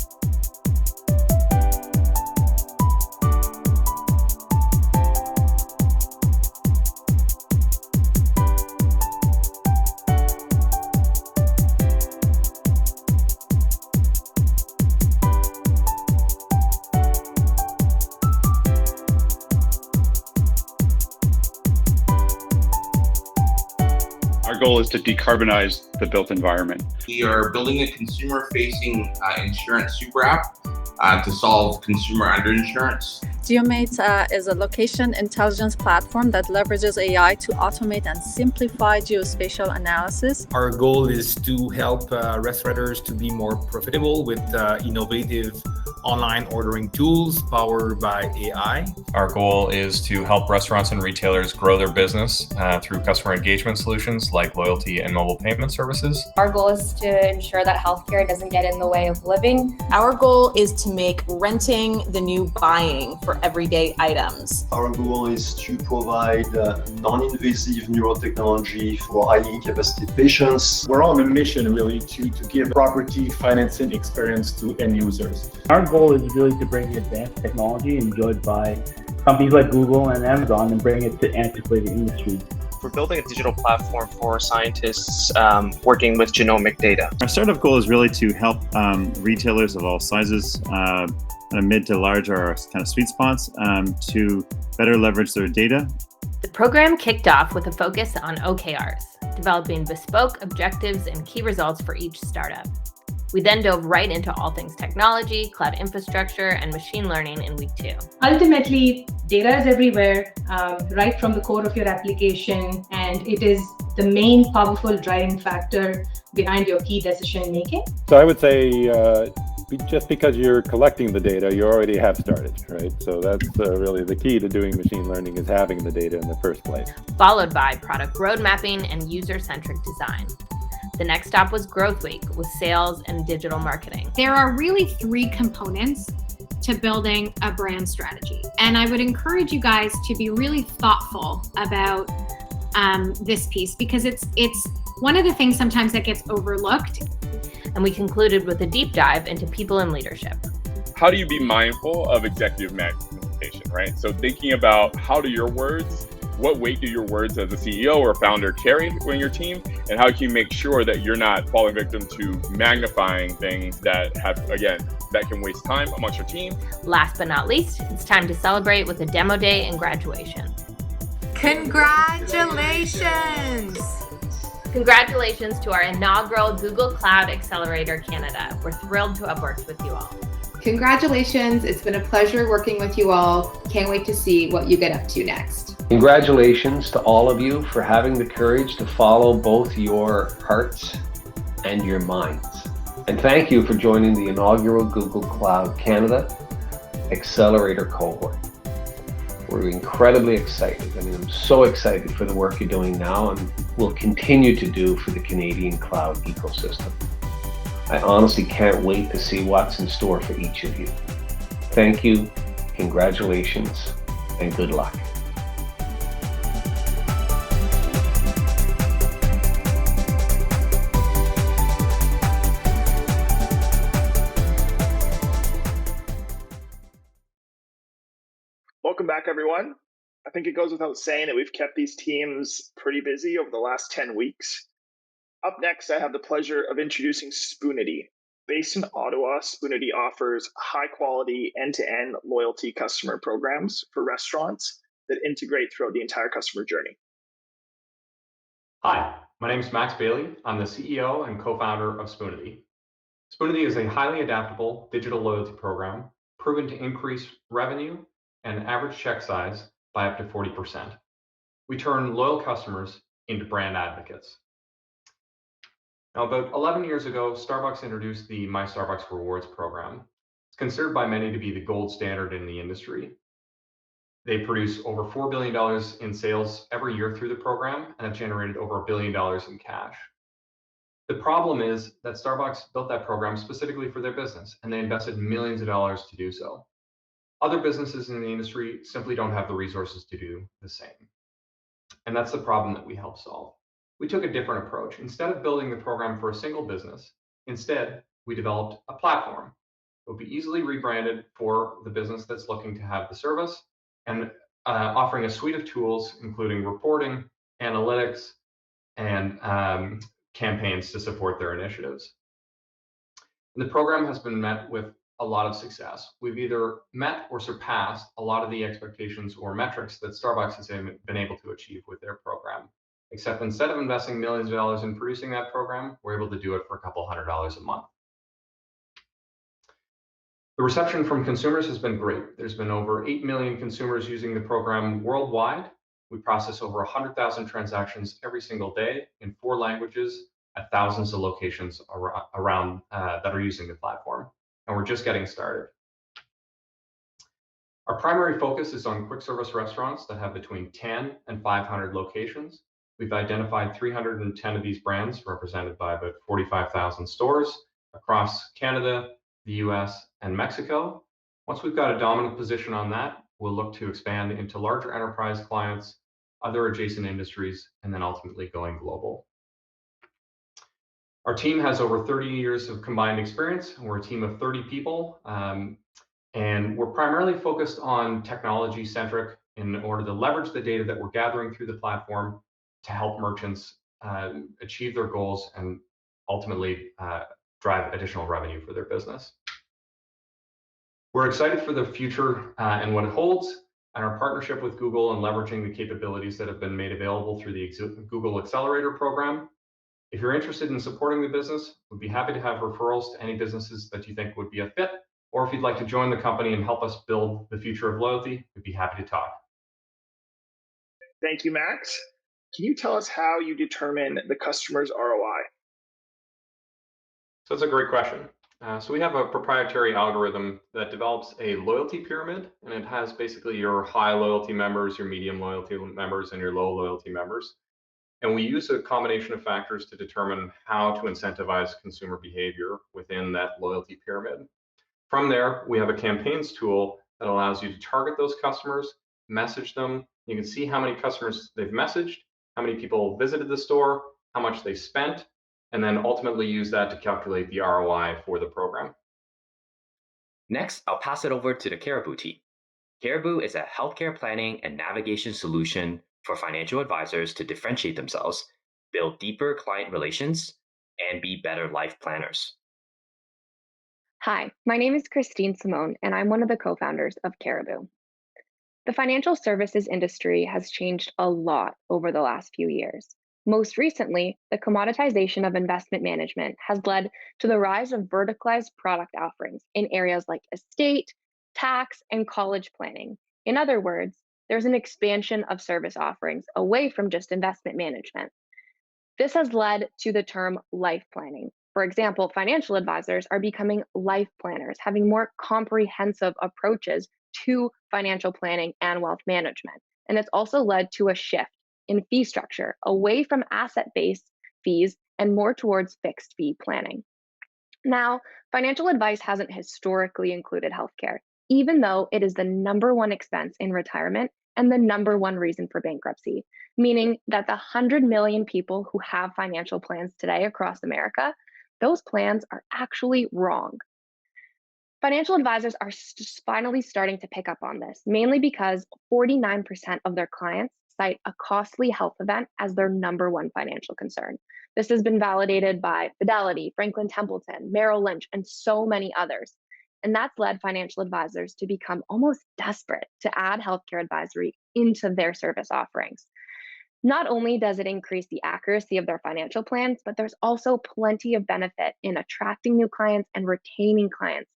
goal is to decarbonize the built environment. We are building a consumer-facing insurance super app to solve consumer underinsurance. Geomate is a location intelligence platform that leverages AI to automate and simplify geospatial analysis. Our goal is to help restaurateurs to be more profitable with innovative online ordering tools powered by AI. Our goal is to help restaurants and retailers grow their business through customer engagement solutions like loyalty and mobile payment services. Our goal is to ensure that healthcare doesn't get in the way of living. Our goal is to make renting the new buying for everyday items. Our goal is to provide non-invasive neurotechnology for highly incapacitated patients. We're on a mission really to give property financing experience to end users. Our goal is really to bring advanced technology enjoyed by companies like Google and Amazon and bring it to antiquated industries. We're building a digital platform for scientists working with genomic data. Our startup goal is really to help retailers of all sizes, mid to large are our kind of sweet spots, to better leverage their data. The program kicked off with a focus on OKRs, developing bespoke objectives and key results for each startup. We then dove right into all things technology, cloud infrastructure, and machine learning in week 2. Ultimately, data is everywhere, right from the core of your application, and it is the main powerful driving factor behind your key decision making. So I would say just because you're collecting the data, you already have started, right? So that's really the key to doing machine learning, is having the data in the first place. Followed by product road mapping and user-centric design. The next stop was Growth Week with sales and digital marketing. There are really 3 components to building a brand strategy. And I would encourage you guys to be really thoughtful about this piece, because it's one of the things sometimes that gets overlooked. And we concluded with a deep dive into people and leadership. How do you be mindful of executive magnification, right? So thinking about what weight do your words as a CEO or a founder carry in your team, and how can you make sure that you're not falling victim to magnifying things that can waste time amongst your team. Last but not least, it's time to celebrate with a demo day and graduation. Congratulations! Congratulations to our inaugural Google Cloud Accelerator Canada. We're thrilled to have worked with you all. Congratulations, it's been a pleasure working with you all. Can't wait to see what you get up to next. Congratulations to all of you for having the courage to follow both your hearts and your minds. And thank you for joining the inaugural Google Cloud Canada Accelerator Cohort. We're incredibly excited. I'm so excited for the work you're doing now and will continue to do for the Canadian cloud ecosystem. I honestly can't wait to see what's in store for each of you. Thank you, congratulations, and good luck. Welcome back, everyone. I think it goes without saying that we've kept these teams pretty busy over the last 10 weeks. Up next, I have the pleasure of introducing Spoonity. Based in Ottawa, Spoonity offers high-quality, end-to-end loyalty customer programs for restaurants that integrate throughout the entire customer journey. Hi, my name is Max Bailey. I'm the CEO and co-founder of Spoonity. Spoonity is a highly adaptable digital loyalty program proven to increase revenue and average check size by up to 40%. We turn loyal customers into brand advocates. Now, about 11 years ago, Starbucks introduced the My Starbucks Rewards program. It's considered by many to be the gold standard in the industry. They produce over $4 billion in sales every year through the program and have generated over $1 billion in cash. The problem is that Starbucks built that program specifically for their business, and they invested millions of dollars to do so. Other businesses in the industry simply don't have the resources to do the same. And that's the problem that we help solve. We took a different approach. Instead of building the program for a single business, instead, we developed a platform. It will be easily rebranded for the business that's looking to have the service, and offering a suite of tools, including reporting, analytics, and campaigns to support their initiatives. And the program has been met with a lot of success. We've either met or surpassed a lot of the expectations or metrics that Starbucks has been able to achieve with their program. except instead of investing millions of dollars in producing that program, we're able to do it for a couple $100 a month. The reception from consumers has been great. There's been over 8 million consumers using the program worldwide. We process over 100,000 transactions every single day in 4 languages at thousands of locations around that are using the platform. And we're just getting started. Our primary focus is on quick service restaurants that have between 10 and 500 locations. We've identified 310 of these brands, represented by about 45,000 stores across Canada, the US, and Mexico. Once we've got a dominant position on that, we'll look to expand into larger enterprise clients, other adjacent industries, and then ultimately going global. Our team has over 30 years of combined experience. We're a team of 30 people, and we're primarily focused on technology-centric in order to leverage the data that we're gathering through the platform to help merchants achieve their goals and ultimately drive additional revenue for their business. We're excited for the future and what it holds, and our partnership with Google and leveraging the capabilities that have been made available through the Google Accelerator program. If you're interested in supporting the business, we'd be happy to have referrals to any businesses that you think would be a fit, or if you'd like to join the company and help us build the future of loyalty, we'd be happy to talk. Thank you, Max. Can you tell us how you determine the customer's ROI? So that's a great question. So we have a proprietary algorithm that develops a loyalty pyramid, and it has basically your high loyalty members, your medium loyalty members, and your low loyalty members. And we use a combination of factors to determine how to incentivize consumer behavior within that loyalty pyramid. From there, we have a campaigns tool that allows you to target those customers, message them. You can see how many customers they've messaged, how many people visited the store, how much they spent, and then ultimately use that to calculate the ROI for the program. Next, I'll pass it over to the Caribou team. Caribou is a healthcare planning and navigation solution for financial advisors to differentiate themselves, build deeper client relations, and be better life planners. Hi, my name is Christine Simone, and I'm one of the co-founders of Caribou. The financial services industry has changed a lot over the last few years. Most recently, the commoditization of investment management has led to the rise of verticalized product offerings in areas like estate, tax, and college planning. In other words, there's an expansion of service offerings away from just investment management. This has led to the term life planning. For example, financial advisors are becoming life planners, having more comprehensive approaches to financial planning and wealth management. And it's also led to a shift in fee structure away from asset-based fees and more towards fixed fee planning. Now, financial advice hasn't historically included healthcare, even though it is the #1 expense in retirement and the #1 reason for bankruptcy, meaning that the 100 million people who have financial plans today across America, those plans are actually wrong. Financial advisors are finally starting to pick up on this, mainly because 49% of their clients cite a costly health event as their #1 financial concern. This has been validated by Fidelity, Franklin Templeton, Merrill Lynch, and so many others. And that's led financial advisors to become almost desperate to add healthcare advisory into their service offerings. Not only does it increase the accuracy of their financial plans, but there's also plenty of benefit in attracting new clients and retaining clients,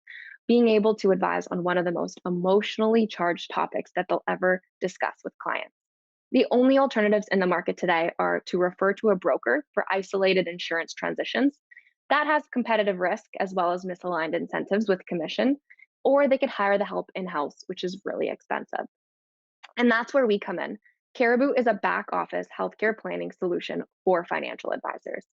being able to advise on one of the most emotionally charged topics that they'll ever discuss with clients. The only alternatives in the market today are to refer to a broker for isolated insurance transitions. That has competitive risk as well as misaligned incentives with commission, or they could hire the help in-house, which is really expensive. And that's where we come in. Caribou is a back office healthcare planning solution for financial advisors.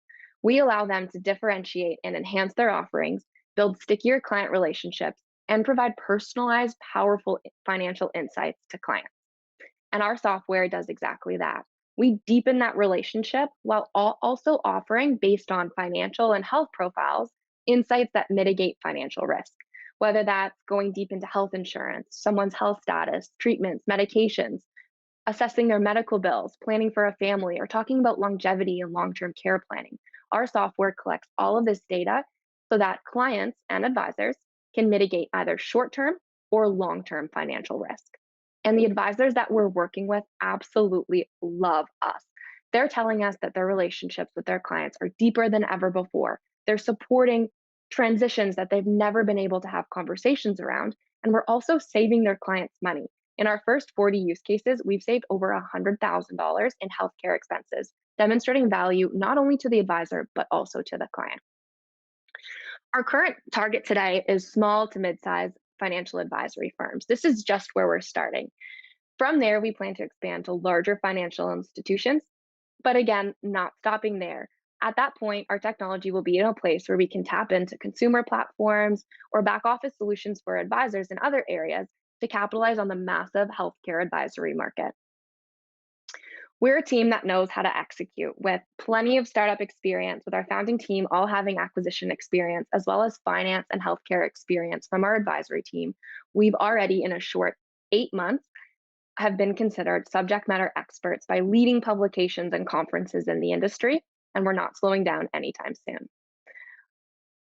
We allow them to differentiate and enhance their offerings, build stickier client relationships, and provide personalized, powerful financial insights to clients. And our software does exactly that. We deepen that relationship while also offering, based on financial and health profiles, insights that mitigate financial risk, whether that's going deep into health insurance, someone's health status, treatments, medications, assessing their medical bills, planning for a family, or talking about longevity and long-term care planning. Our software collects all of this data so that clients and advisors can mitigate either short-term or long-term financial risk. And the advisors that we're working with absolutely love us. They're telling us that their relationships with their clients are deeper than ever before. They're supporting transitions that they've never been able to have conversations around. And we're also saving their clients money. In our first 40 use cases, we've saved over $100,000 in healthcare expenses, demonstrating value not only to the advisor, but also to the client. Our current target today is small to mid-sized financial advisory firms. This is just where we're starting. From there, we plan to expand to larger financial institutions, but again, not stopping there. At that point, our technology will be in a place where we can tap into consumer platforms or back office solutions for advisors in other areas to capitalize on the massive healthcare advisory market. We're a team that knows how to execute, with plenty of startup experience, with our founding team all having acquisition experience, as well as finance and healthcare experience from our advisory team. We've already, in a short 8 months, have been considered subject matter experts by leading publications and conferences in the industry, and we're not slowing down anytime soon.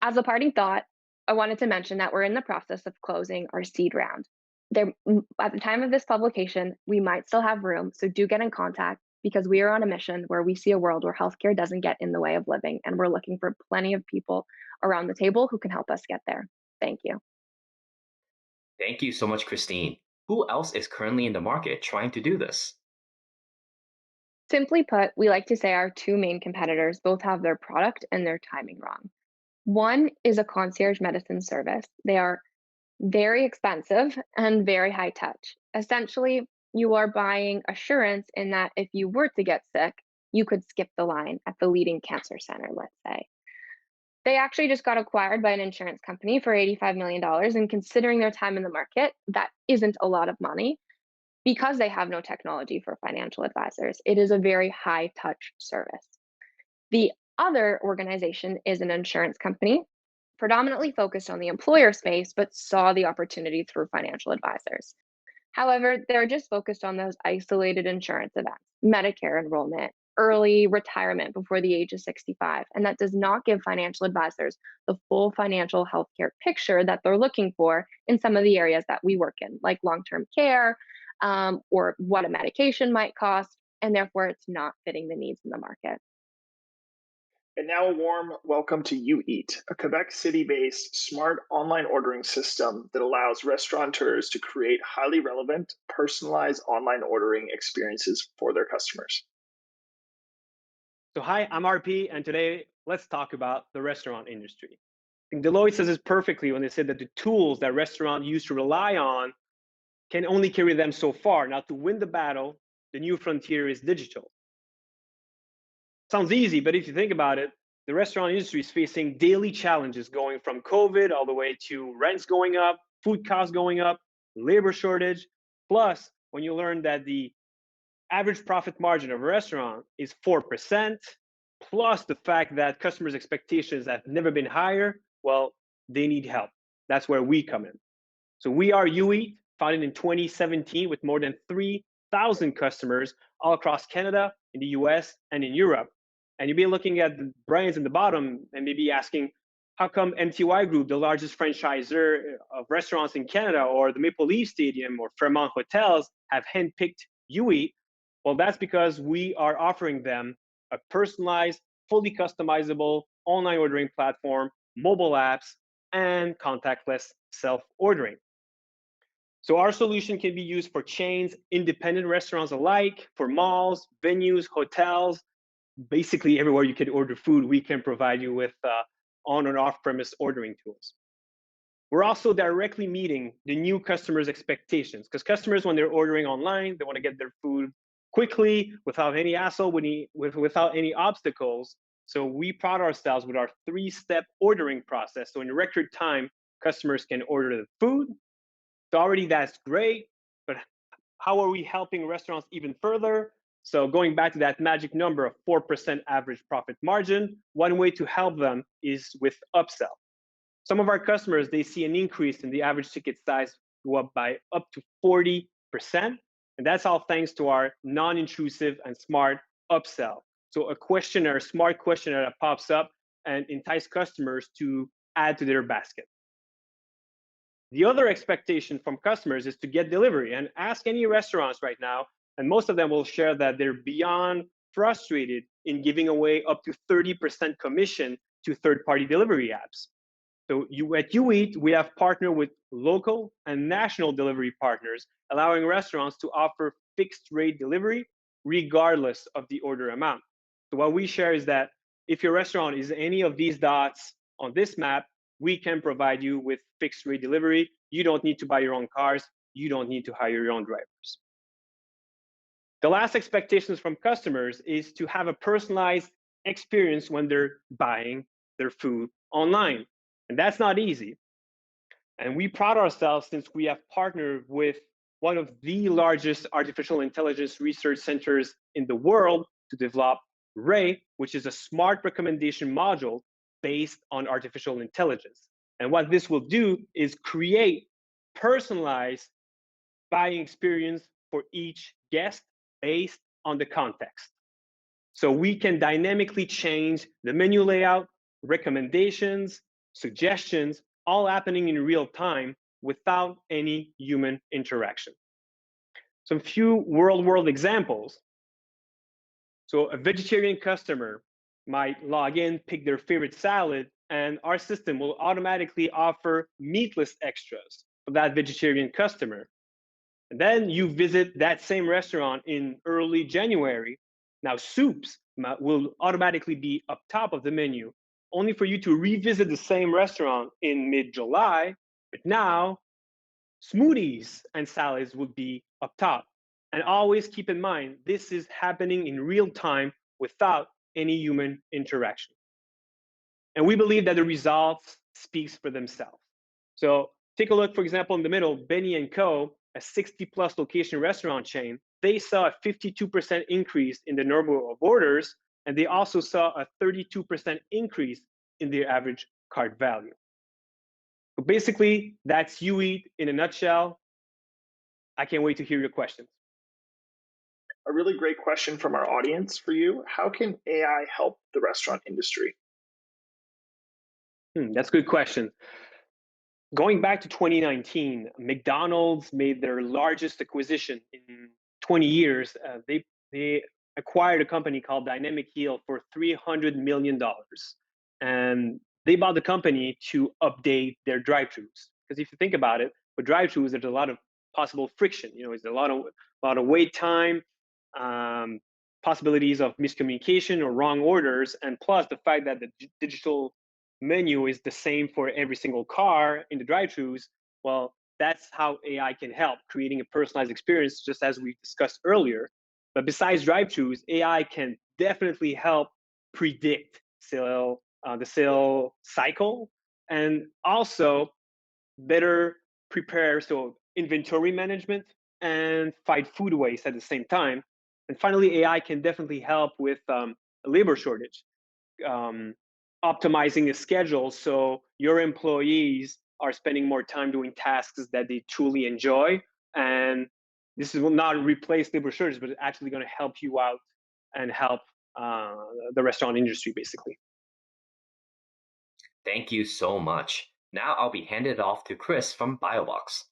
As a parting thought, I wanted to mention that we're in the process of closing our seed round. At the time of this publication, we might still have room, so do get in contact, because we are on a mission where we see a world where healthcare doesn't get in the way of living, and we're looking for plenty of people around the table who can help us get there. Thank you. Thank you so much, Christine. Who else is currently in the market trying to do this? Simply put, we like to say our two main competitors both have their product and their timing wrong. One is a concierge medicine service. They are very expensive and very high touch. Essentially, you are buying assurance in that if you were to get sick, you could skip the line at the leading cancer center, let's say. They actually just got acquired by an insurance company for $85 million, and considering their time in the market, that isn't a lot of money. Because they have no technology for financial advisors, it is a very high touch service. The other organization is an insurance company, predominantly focused on the employer space, but saw the opportunity through financial advisors. However, they're just focused on those isolated insurance events, Medicare enrollment, early retirement before the age of 65, and that does not give financial advisors the full financial healthcare picture that they're looking for in some of the areas that we work in, like long-term care, or what a medication might cost, and therefore it's not fitting the needs in the market. And now a warm welcome to YouEat, a Quebec City-based smart online ordering system that allows restaurateurs to create highly relevant, personalized online ordering experiences for their customers. So hi, I'm RP, and today let's talk about the restaurant industry. I think Deloitte says it perfectly when they said that the tools that restaurants used to rely on can only carry them so far. Now, to win the battle, the new frontier is digital. Sounds easy, but if you think about it, the restaurant industry is facing daily challenges, going from COVID all the way to rents going up, food costs going up, labor shortage. Plus, when you learn that the average profit margin of a restaurant is 4%, plus the fact that customers' expectations have never been higher, well, they need help. That's where we come in. So we are YouEat, founded in 2017 with more than 3,000 customers all across Canada, in the US, and in Europe. And you'll be looking at the brands in the bottom and maybe asking, how come MTY Group, the largest franchisor of restaurants in Canada, or the Maple Leaf Stadium or Fairmont Hotels have handpicked YouEat? Well, that's because we are offering them a personalized, fully customizable online ordering platform, mobile apps, and contactless self-ordering. So our solution can be used for chains, independent restaurants alike, for malls, venues, hotels, basically everywhere you can order food, we can provide you with on and off-premise ordering tools. We're also directly meeting the new customers' expectations, because customers, when they're ordering online, they want to get their food quickly, without any hassle, without any obstacles. So we pride ourselves with our 3-step ordering process. So in record time, customers can order the food. So already that's great, but how are we helping restaurants even further? So going back to that magic number of 4% average profit margin, one way to help them is with upsell. Some of our customers, they see an increase in the average ticket size go up by up to 40%. And that's all thanks to our non-intrusive and smart upsell. So a questionnaire, a smart questionnaire that pops up and entice customers to add to their basket. The other expectation from customers is to get delivery, and ask any restaurants right now, and most of them will share that they're beyond frustrated in giving away up to 30% commission to third-party delivery apps. So at YouEat, we have partnered with local and national delivery partners, allowing restaurants to offer fixed rate delivery regardless of the order amount. So what we share is that if your restaurant is any of these dots on this map, we can provide you with fixed rate delivery. You don't need to buy your own cars. You don't need to hire your own drivers. The last expectations from customers is to have a personalized experience when they're buying their food online. And that's not easy. And we pride ourselves since we have partnered with one of the largest artificial intelligence research centers in the world to develop Ray, which is a smart recommendation module based on artificial intelligence. And what this will do is create personalized buying experience for each guest based on the context. So we can dynamically change the menu layout, recommendations, suggestions, all happening in real time without any human interaction. Some few real-world examples. So a vegetarian customer might log in, pick their favorite salad, and our system will automatically offer meatless extras for that vegetarian customer. And then you visit that same restaurant in early January. Now soups will automatically be up top of the menu, only for you to revisit the same restaurant in mid-July, but now smoothies and salads would be up top. And always keep in mind, this is happening in real time without any human interaction. And we believe that the results speaks for themselves. So take a look, for example, in the middle, Benny & Co., a 60-plus location restaurant chain, they saw a 52% increase in the number of orders, and they also saw a 32% increase in their average cart value. So basically, that's YouEat in a nutshell. I can't wait to hear your questions. A really great question from our audience for you. How can AI help the restaurant industry? That's a good question. Going back to 2019, McDonald's made their largest acquisition in 20 years. They acquired a company called Dynamic Yield for $300 million. And they bought the company to update their drive-thrus. Because if you think about it, with drive-thrus, there's a lot of possible friction. There's a lot of wait time, possibilities of miscommunication or wrong orders, and plus the fact that the digital menu is the same for every single car in the drive-thrus. Well, that's how AI can help, creating a personalized experience, just as we discussed earlier. But besides drive-thrus, AI can definitely help predict the sale cycle, and also better prepare inventory management and fight food waste at the same time. And finally, AI can definitely help with a labor shortage, optimizing a schedule so your employees are spending more time doing tasks that they truly enjoy. And this will not replace labor shortage, but it's actually going to help you out and help the restaurant industry, basically. Thank you so much. Now I'll be handed off to Chris from BioBox.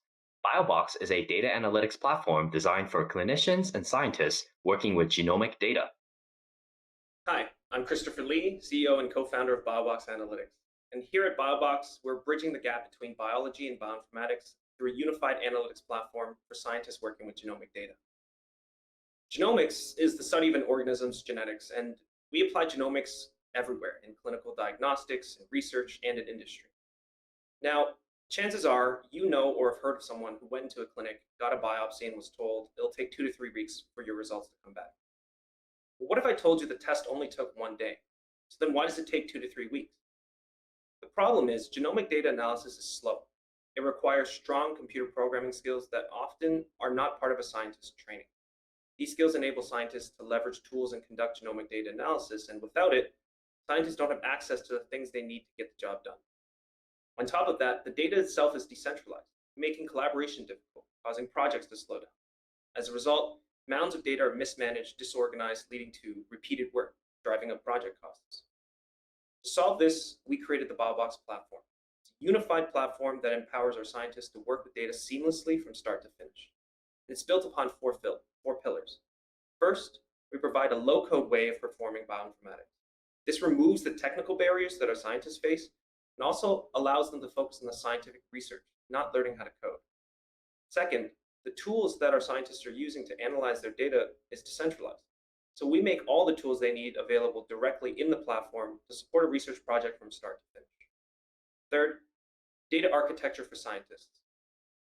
BioBox is a data analytics platform designed for clinicians and scientists working with genomic data. Hi, I'm Christopher Lee, CEO and co-founder of BioBox Analytics. And here at BioBox, we're bridging the gap between biology and bioinformatics through a unified analytics platform for scientists working with genomic data. Genomics is the study of an organism's genetics, and we apply genomics everywhere in clinical diagnostics, in research, and in industry. Now, chances are you know or have heard of someone who went into a clinic, got a biopsy, and was told it'll take 2 to 3 weeks for your results to come back. Well, what if I told you the test only took 1 day? So then why does it take 2 to 3 weeks? The problem is genomic data analysis is slow. It requires strong computer programming skills that often are not part of a scientist's training. These skills enable scientists to leverage tools and conduct genomic data analysis, and without it, scientists don't have access to the things they need to get the job done. On top of that, the data itself is decentralized, making collaboration difficult, causing projects to slow down. As a result, mounds of data are mismanaged, disorganized, leading to repeated work, driving up project costs. To solve this, we created the BioBox platform. It's a unified platform that empowers our scientists to work with data seamlessly from start to finish. It's built upon four pillars. First, we provide provide a low-code way of performing bioinformatics. This removes the technical barriers that our scientists face and also allows them to focus on the scientific research, not learning how to code. Second, the tools that our scientists are using to analyze their data is decentralized. So we make all the tools they need available directly in the platform to support a research project from start to finish. Third, data architecture for scientists.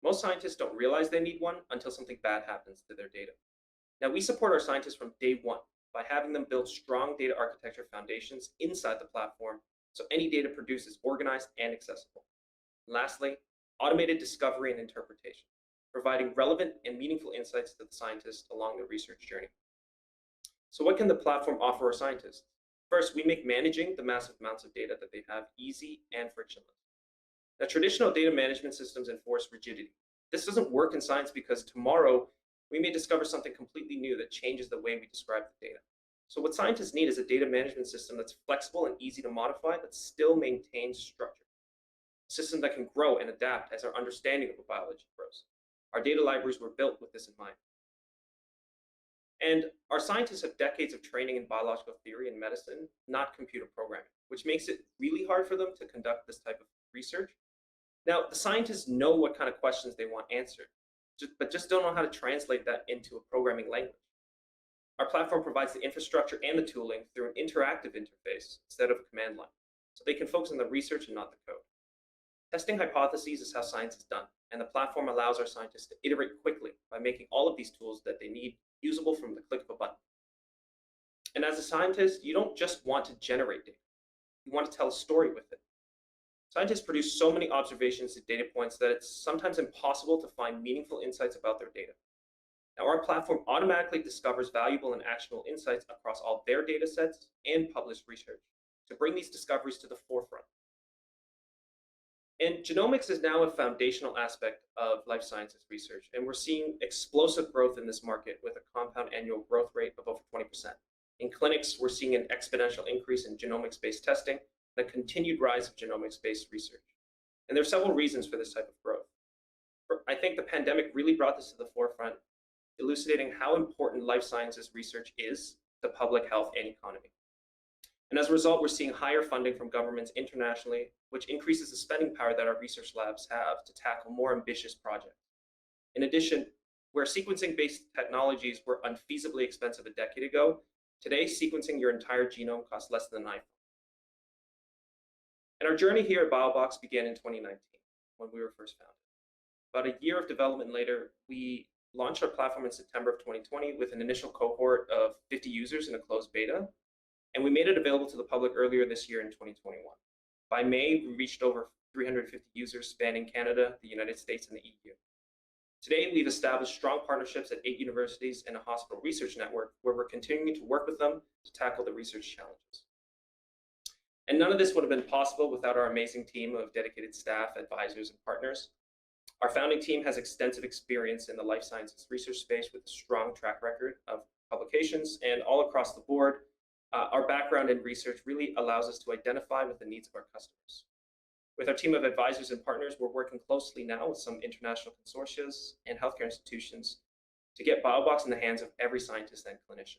Most scientists don't realize they need one until something bad happens to their data. Now, we support our scientists from day one by having them build strong data architecture foundations inside the platform so any data produced is organized and accessible. And lastly, automated discovery and interpretation, providing relevant and meaningful insights to the scientists along the research journey. So what can the platform offer our scientists? First, we make managing the massive amounts of data that they have easy and frictionless. Now, traditional data management systems enforce rigidity. This doesn't work in science because tomorrow we may discover something completely new that changes the way we describe the data. So what scientists need is a data management system that's flexible and easy to modify, but still maintains structure. A system that can grow and adapt as our understanding of biology grows. Our data libraries were built with this in mind. And our scientists have decades of training in biological theory and medicine, not computer programming, which makes it really hard for them to conduct this type of research. Now, the scientists know what kind of questions they want answered, but just don't know how to translate that into a programming language. Our platform provides the infrastructure and the tooling through an interactive interface instead of a command line, so they can focus on the research and not the code. Testing hypotheses is how science is done, and the platform allows our scientists to iterate quickly by making all of these tools that they need usable from the click of a button. And as a scientist, you don't just want to generate data, you want to tell a story with it. Scientists produce so many observations and data points that it's sometimes impossible to find meaningful insights about their data. Now, our platform automatically discovers valuable and actionable insights across all their data sets and published research to bring these discoveries to the forefront. And genomics is now a foundational aspect of life sciences research, and we're seeing explosive growth in this market with a compound annual growth rate of over 20%. In clinics, we're seeing an exponential increase in genomics-based testing and a continued rise of genomics-based research. And there are several reasons for this type of growth. I think the pandemic really brought this to the forefront, elucidating how important life sciences research is to public health and economy. And as a result, we're seeing higher funding from governments internationally, which increases the spending power that our research labs have to tackle more ambitious projects. In addition, where sequencing-based technologies were unfeasibly expensive a decade ago, today sequencing your entire genome costs less than an iPhone. And our journey here at BioBox began in 2019, when we were first founded. About a year of development later, we launched our platform in September of 2020 with an initial cohort of 50 users in a closed beta, and we made it available to the public earlier this year in 2021. By May, we reached over 350 users spanning Canada, the United States, and the EU. Today, we've established strong partnerships at 8 universities and a hospital research network where we're continuing to work with them to tackle the research challenges. And none of this would have been possible without our amazing team of dedicated staff, advisors, and partners. Our founding team has extensive experience in the life sciences research space with a strong track record of publications, and all across the board, our background in research really allows us to identify with the needs of our customers. With our team of advisors and partners, we're working closely now with some international consortia and healthcare institutions to get BioBox in the hands of every scientist and clinician.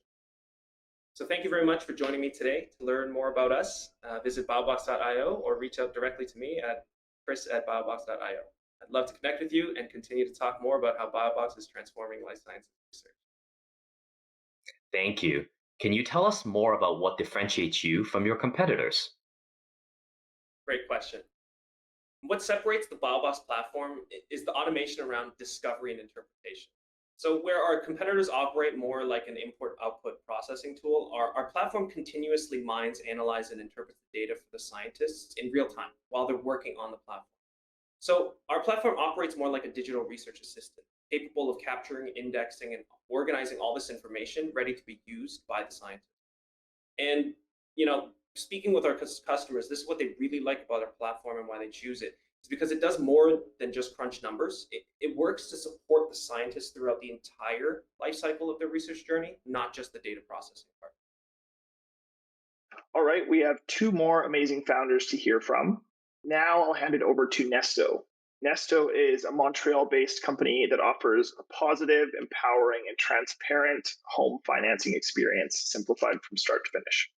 So thank you very much for joining me today. To learn more about us, visit biobox.io or reach out directly to me at chris@biobox.io. I'd love to connect with you and continue to talk more about how BioBox is transforming life sciences research. Thank you. Can you tell us more about what differentiates you from your competitors? Great question. What separates the BioBox platform is the automation around discovery and interpretation. So where our competitors operate more like an import-output processing tool, our platform continuously mines, analyzes, and interprets the data for the scientists in real time while they're working on the platform. So our platform operates more like a digital research assistant, capable of capturing, indexing, and organizing all this information ready to be used by the scientist. And, speaking with our customers, this is what they really like about our platform and why they choose it. It's because it does more than just crunch numbers. It works to support the scientists throughout the entire life cycle of their research journey, not just the data processing part. All right, we have 2 more amazing founders to hear from. Now I'll hand it over to Nesto. Nesto is a Montreal-based company that offers a positive, empowering, and transparent home financing experience, simplified from start to finish.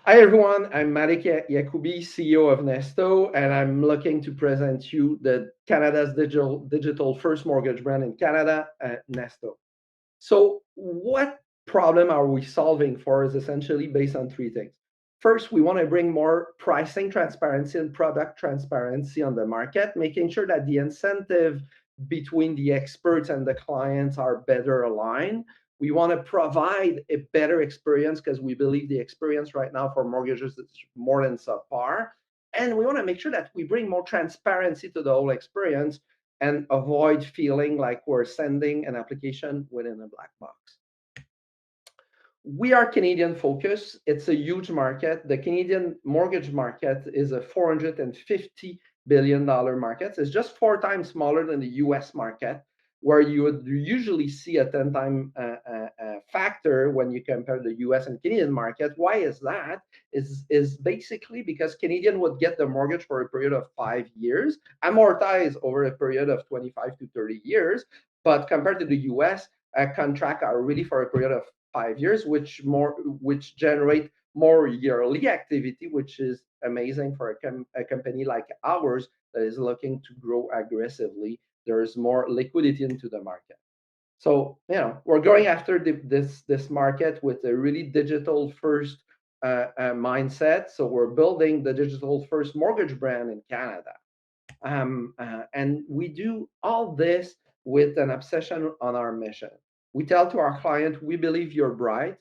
Hi everyone, I'm Marek Yakubi, CEO of Nesto, and I'm looking to present you the Canada's digital first mortgage brand in Canada, Nesto. So what problem are we solving for is essentially based on three things. First, we want to bring more pricing transparency and product transparency on the market, making sure that the incentive between the experts and the clients are better aligned. We want to provide a better experience because we believe the experience right now for mortgages is more than subpar. And we want to make sure that we bring more transparency to the whole experience and avoid feeling like we're sending an application within a black box. We are Canadian focused. It's a huge market. The Canadian mortgage market is a $450 billion market. It's just 4 times smaller than the US market, where you would usually see a 10-time factor when you compare the US and Canadian market. Why is that? Is basically because Canadian would get the mortgage for a period of 5 years, amortized over a period of 25 to 30 years. But compared to the US, a contract are really for a period of 5 years, which generate more yearly activity, which is amazing for a company like ours that is looking to grow aggressively. There is more liquidity into the market. So, we're going after this market with a really digital first mindset. So we're building the digital first mortgage brand in Canada. And we do all this with an obsession on our mission. We tell to our client, we believe you're bright.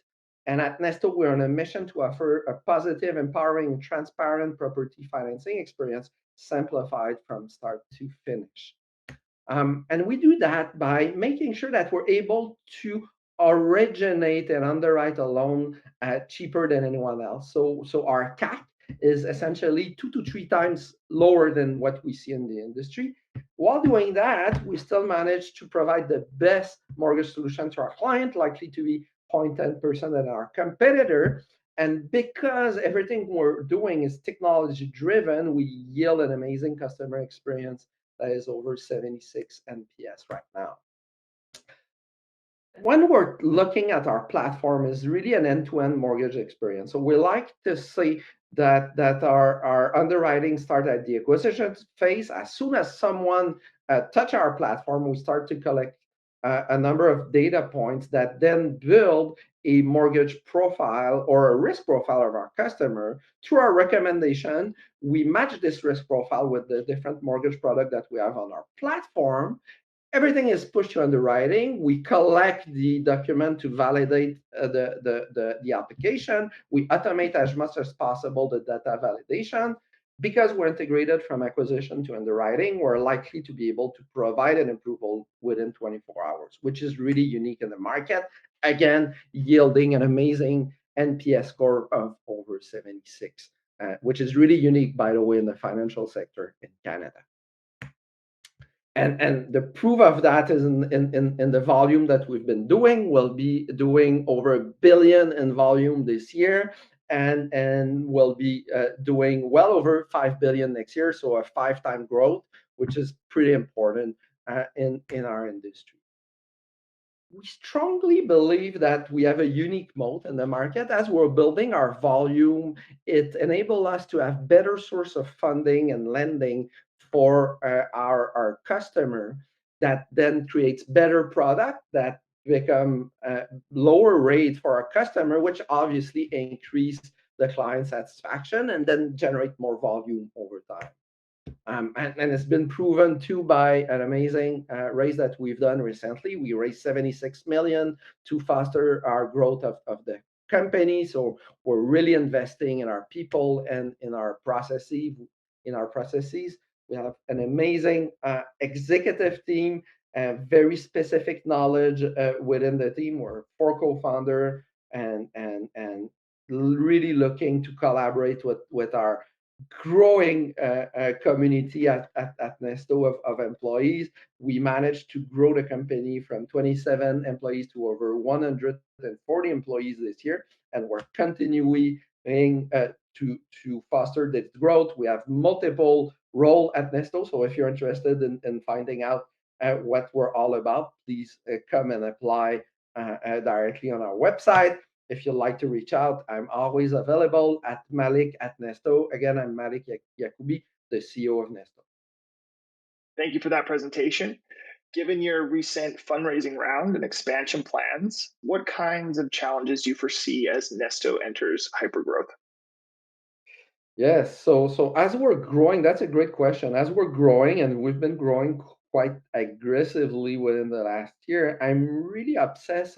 And at Nesto, we're on a mission to offer a positive, empowering, transparent property financing experience, simplified from start to finish. And we do that by making sure that we're able to originate and underwrite a loan cheaper than anyone else. So our CAC is essentially 2 to 3 times lower than what we see in the industry. While doing that, we still manage to provide the best mortgage solution to our client, likely to be 0.10% than our competitor. And because everything we're doing is technology driven, we yield an amazing customer experience that is over 76 NPS right now. When we're looking at our platform, is really an end-to-end mortgage experience. So we like to say that our underwriting start at the acquisition phase. As soon as someone touch our platform, we start to collect a number of data points that then build a mortgage profile or a risk profile of our customer. Through our recommendation, we match this risk profile with the different mortgage product that we have on our platform. Everything is pushed to underwriting. We collect the document to validate the application. We automate as much as possible the data validation. Because we're integrated from acquisition to underwriting, we're likely to be able to provide an approval within 24 hours, which is really unique in the market. Again, yielding an amazing NPS score of over 76, which is really unique, by the way, in the financial sector in Canada. And the proof of that is in the volume that we've been doing. We'll be doing over $1 billion in volume this year, and we'll be doing well over $5 billion next year, so a 5-time growth, which is pretty important in our industry. We strongly believe that we have a unique moat in the market. As we're building our volume, it enables us to have better source of funding and lending for our customer, that then creates better product that become lower rate for our customer, which obviously increase the client satisfaction and then generate more volume over time. And it's been proven too by an amazing raise that we've done recently. We raised $76 million to foster our growth of the company. So we're really investing in our people and in our processes. We have an amazing executive team, very specific knowledge within the team. We're 4 co-founders and really looking to collaborate with our growing community at Nesto of employees. We managed to grow the company from 27 employees to over 140 employees this year, and we're continuing to foster this growth. We have multiple role at Nesto. So if you're interested in finding out what we're all about, please come and apply directly on our website. If you'd like to reach out, I'm always available at Malik at Nesto. Again, I'm Malik Yacoubi, the CEO of Nesto. Thank you for that presentation. Given your recent fundraising round and expansion plans, what kinds of challenges do you foresee as Nesto enters hypergrowth? Yes, so as we're growing, that's a great question. As we're growing, and we've been growing quite aggressively within the last year, I'm really obsessed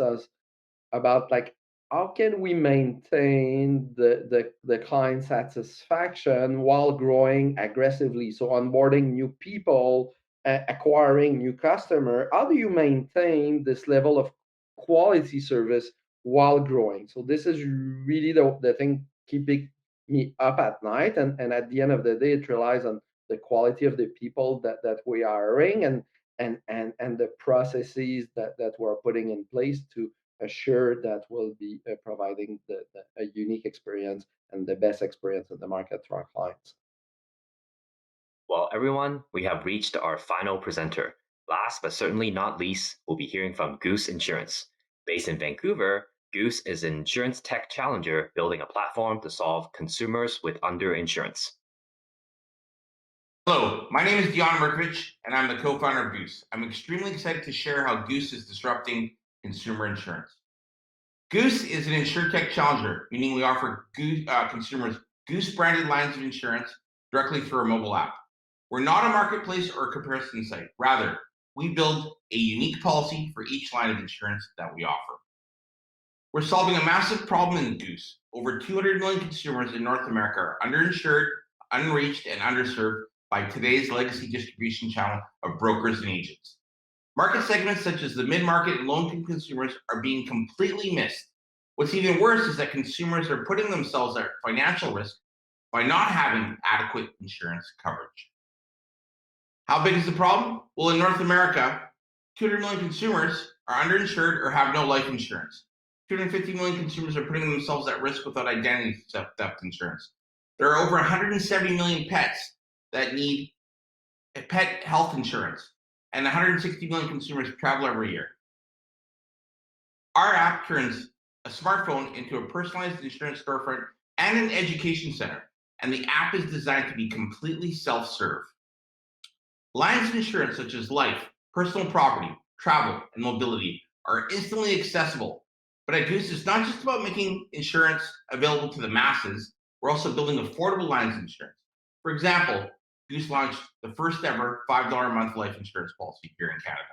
about like how can we maintain the client satisfaction while growing aggressively. So onboarding new people, acquiring new customer. How do you maintain this level of quality service while growing? So this is really the thing keeping me up at night. And at the end of the day, it relies on the quality of the people that we are hiring and the processes that we're putting in place to assure that we'll be providing a unique experience and the best experience in the market to our clients. Well, everyone, we have reached our final presenter. Last but certainly not least, we'll be hearing from Goose Insurance. Based in Vancouver, Goose is an insurance tech challenger building a platform to solve consumers with underinsurance. Hello, my name is Dion Merkovich, and I'm the co-founder of Goose. I'm extremely excited to share how Goose is disrupting consumer insurance. Goose is an insurtech challenger, meaning we offer consumers Goose-branded lines of insurance directly through our mobile app. We're not a marketplace or a comparison site. Rather, we build a unique policy for each line of insurance that we offer. We're solving a massive problem in Goose. Over 200 million consumers in North America are underinsured, unreached, and underserved by today's legacy distribution channel of brokers and agents. Market segments such as the mid-market and low-income consumers are being completely missed. What's even worse is that consumers are putting themselves at financial risk by not having adequate insurance coverage. How big is the problem? Well, in North America, 200 million consumers are underinsured or have no life insurance. 250 million consumers are putting themselves at risk without identity theft insurance. There are over 170 million pets that need pet health insurance, and 160 million consumers travel every year. Our app turns a smartphone into a personalized insurance storefront and an education center, and the app is designed to be completely self-serve. Lines of insurance such as life, personal property, travel, and mobility are instantly accessible. But at Goose, it's not just about making insurance available to the masses, we're also building affordable lines of insurance. For example, Goose launched the first ever $5 a month life insurance policy here in Canada.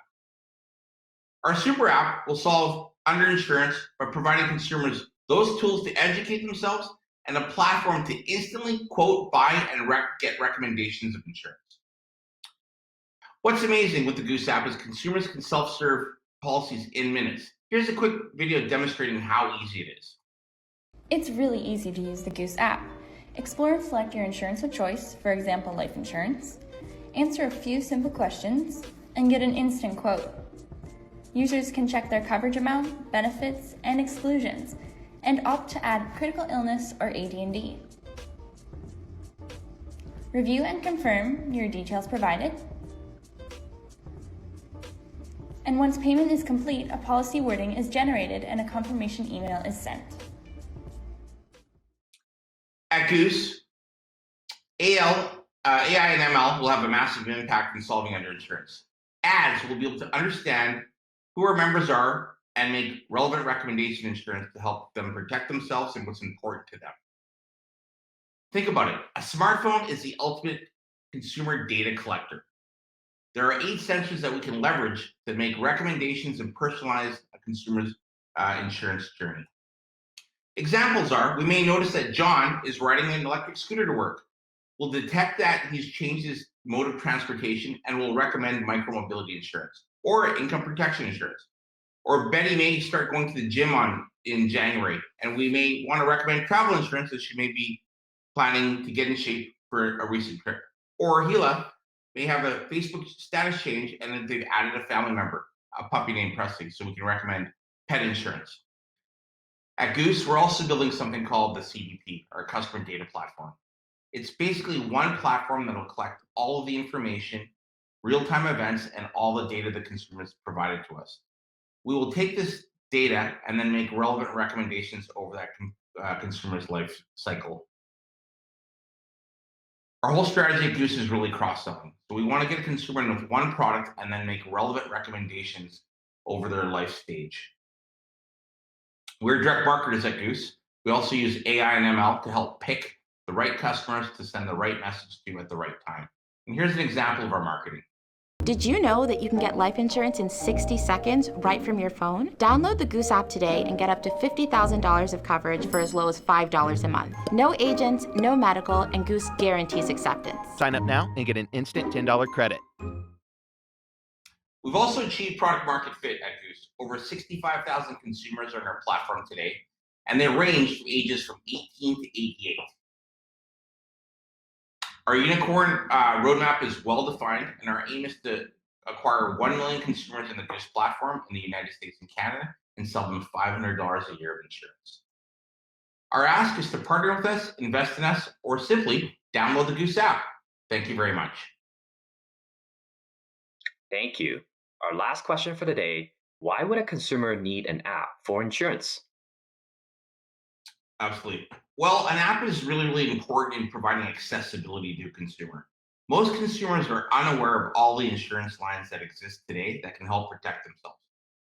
Our super app will solve underinsurance by providing consumers those tools to educate themselves and a platform to instantly quote, buy, and get recommendations of insurance. What's amazing with the Goose app is consumers can self-serve policies in minutes. Here's a quick video demonstrating how easy it is. It's really easy to use the Goose app. Explore and select your insurance of choice, for example, life insurance. Answer a few simple questions and get an instant quote. Users can check their coverage amount, benefits, and exclusions, and opt to add critical illness or AD&D. Review and confirm your details provided. And once payment is complete, a policy wording is generated and a confirmation email is sent. At Goose, AI and ML will have a massive impact in solving underinsurance. Ads will be able to understand who our members are and make relevant recommendation insurance to help them protect themselves and what's important to them. Think about it. A smartphone is the ultimate consumer data collector. There are 8 sensors that we can leverage to make recommendations and personalize a consumer's insurance journey. Examples are, we may notice that John is riding an electric scooter to work. We'll detect that he's changed his mode of transportation and will recommend micromobility insurance or income protection insurance. Or Betty may start going to the gym in January, and we may want to recommend travel insurance as she may be planning to get in shape for a recent trip. Or Hila may have a Facebook status change and then they've added a family member, a puppy named Presley, so we can recommend pet insurance. At Goose, we're also building something called the CDP, our customer data platform. It's basically one platform that'll collect all of the information, real-time events, and all the data the consumers provided to us. We will take this data and then make relevant recommendations over that consumer's life cycle. Our whole strategy at Goose is really cross-selling. So we want to get a consumer in with one product and then make relevant recommendations over their life stage. We're direct marketers at Goose. We also use AI and ML to help pick the right customers to send the right message to at the right time. And here's an example of our marketing. Did you know that you can get life insurance in 60 seconds right from your phone? Download the Goose app today and get up to $50,000 of coverage for as low as $5 a month. No agents, no medical, and Goose guarantees acceptance. Sign up now and get an instant $10 credit. We've also achieved product market fit at Goose. Over 65,000 consumers are on our platform today, and they range from ages from 18 to 88. Our unicorn roadmap is well-defined, and our aim is to acquire 1 million consumers in the Goose platform in the United States and Canada and sell them $500 a year of insurance. Our ask is to partner with us, invest in us, or simply download the Goose app. Thank you very much. Thank you. Our last question for the day, why would a consumer need an app for insurance? Absolutely. Well, an app is really, really important in providing accessibility to a consumer. Most consumers are unaware of all the insurance lines that exist today that can help protect themselves.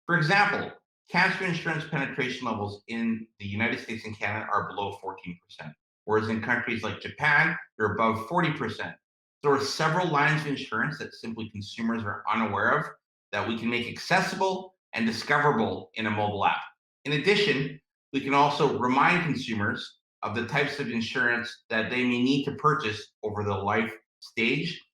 For example, cancer insurance penetration levels in the United States and Canada are below 14%, whereas in countries like Japan, they're above 40%. There are several lines of insurance that simply consumers are unaware of that we can make accessible and discoverable in a mobile app. In addition, we can also remind consumers of the types of insurance that they may need to purchase over the life stage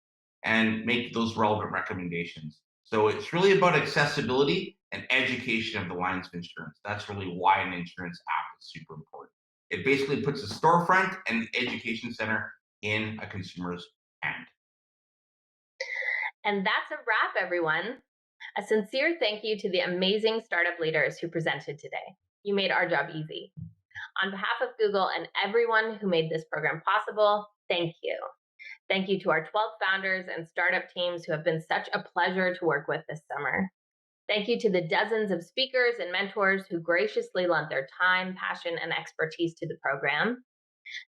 and make those relevant recommendations. So it's really about accessibility and education of the lines of insurance. That's really why an insurance app is super important. It basically puts a storefront and an education center in a consumer's hand. And that's a wrap, everyone. A sincere thank you to the amazing startup leaders who presented today. You made our job easy. On behalf of Google and everyone who made this program possible, thank you. Thank you to our 12 founders and startup teams who have been such a pleasure to work with this summer. Thank you to the dozens of speakers and mentors who graciously lent their time, passion, and expertise to the program.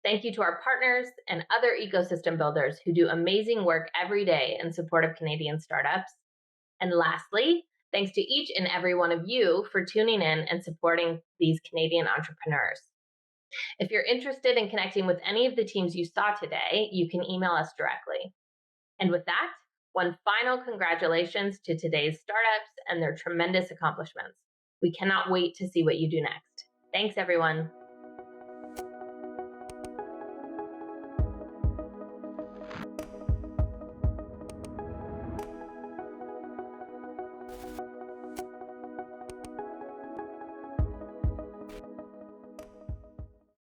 Thank you to our partners and other ecosystem builders who do amazing work every day in support of Canadian startups. And lastly, thanks to each and every one of you for tuning in and supporting these Canadian entrepreneurs. If you're interested in connecting with any of the teams you saw today, you can email us directly. And with that, one final congratulations to today's startups and their tremendous accomplishments. We cannot wait to see what you do next. Thanks, everyone.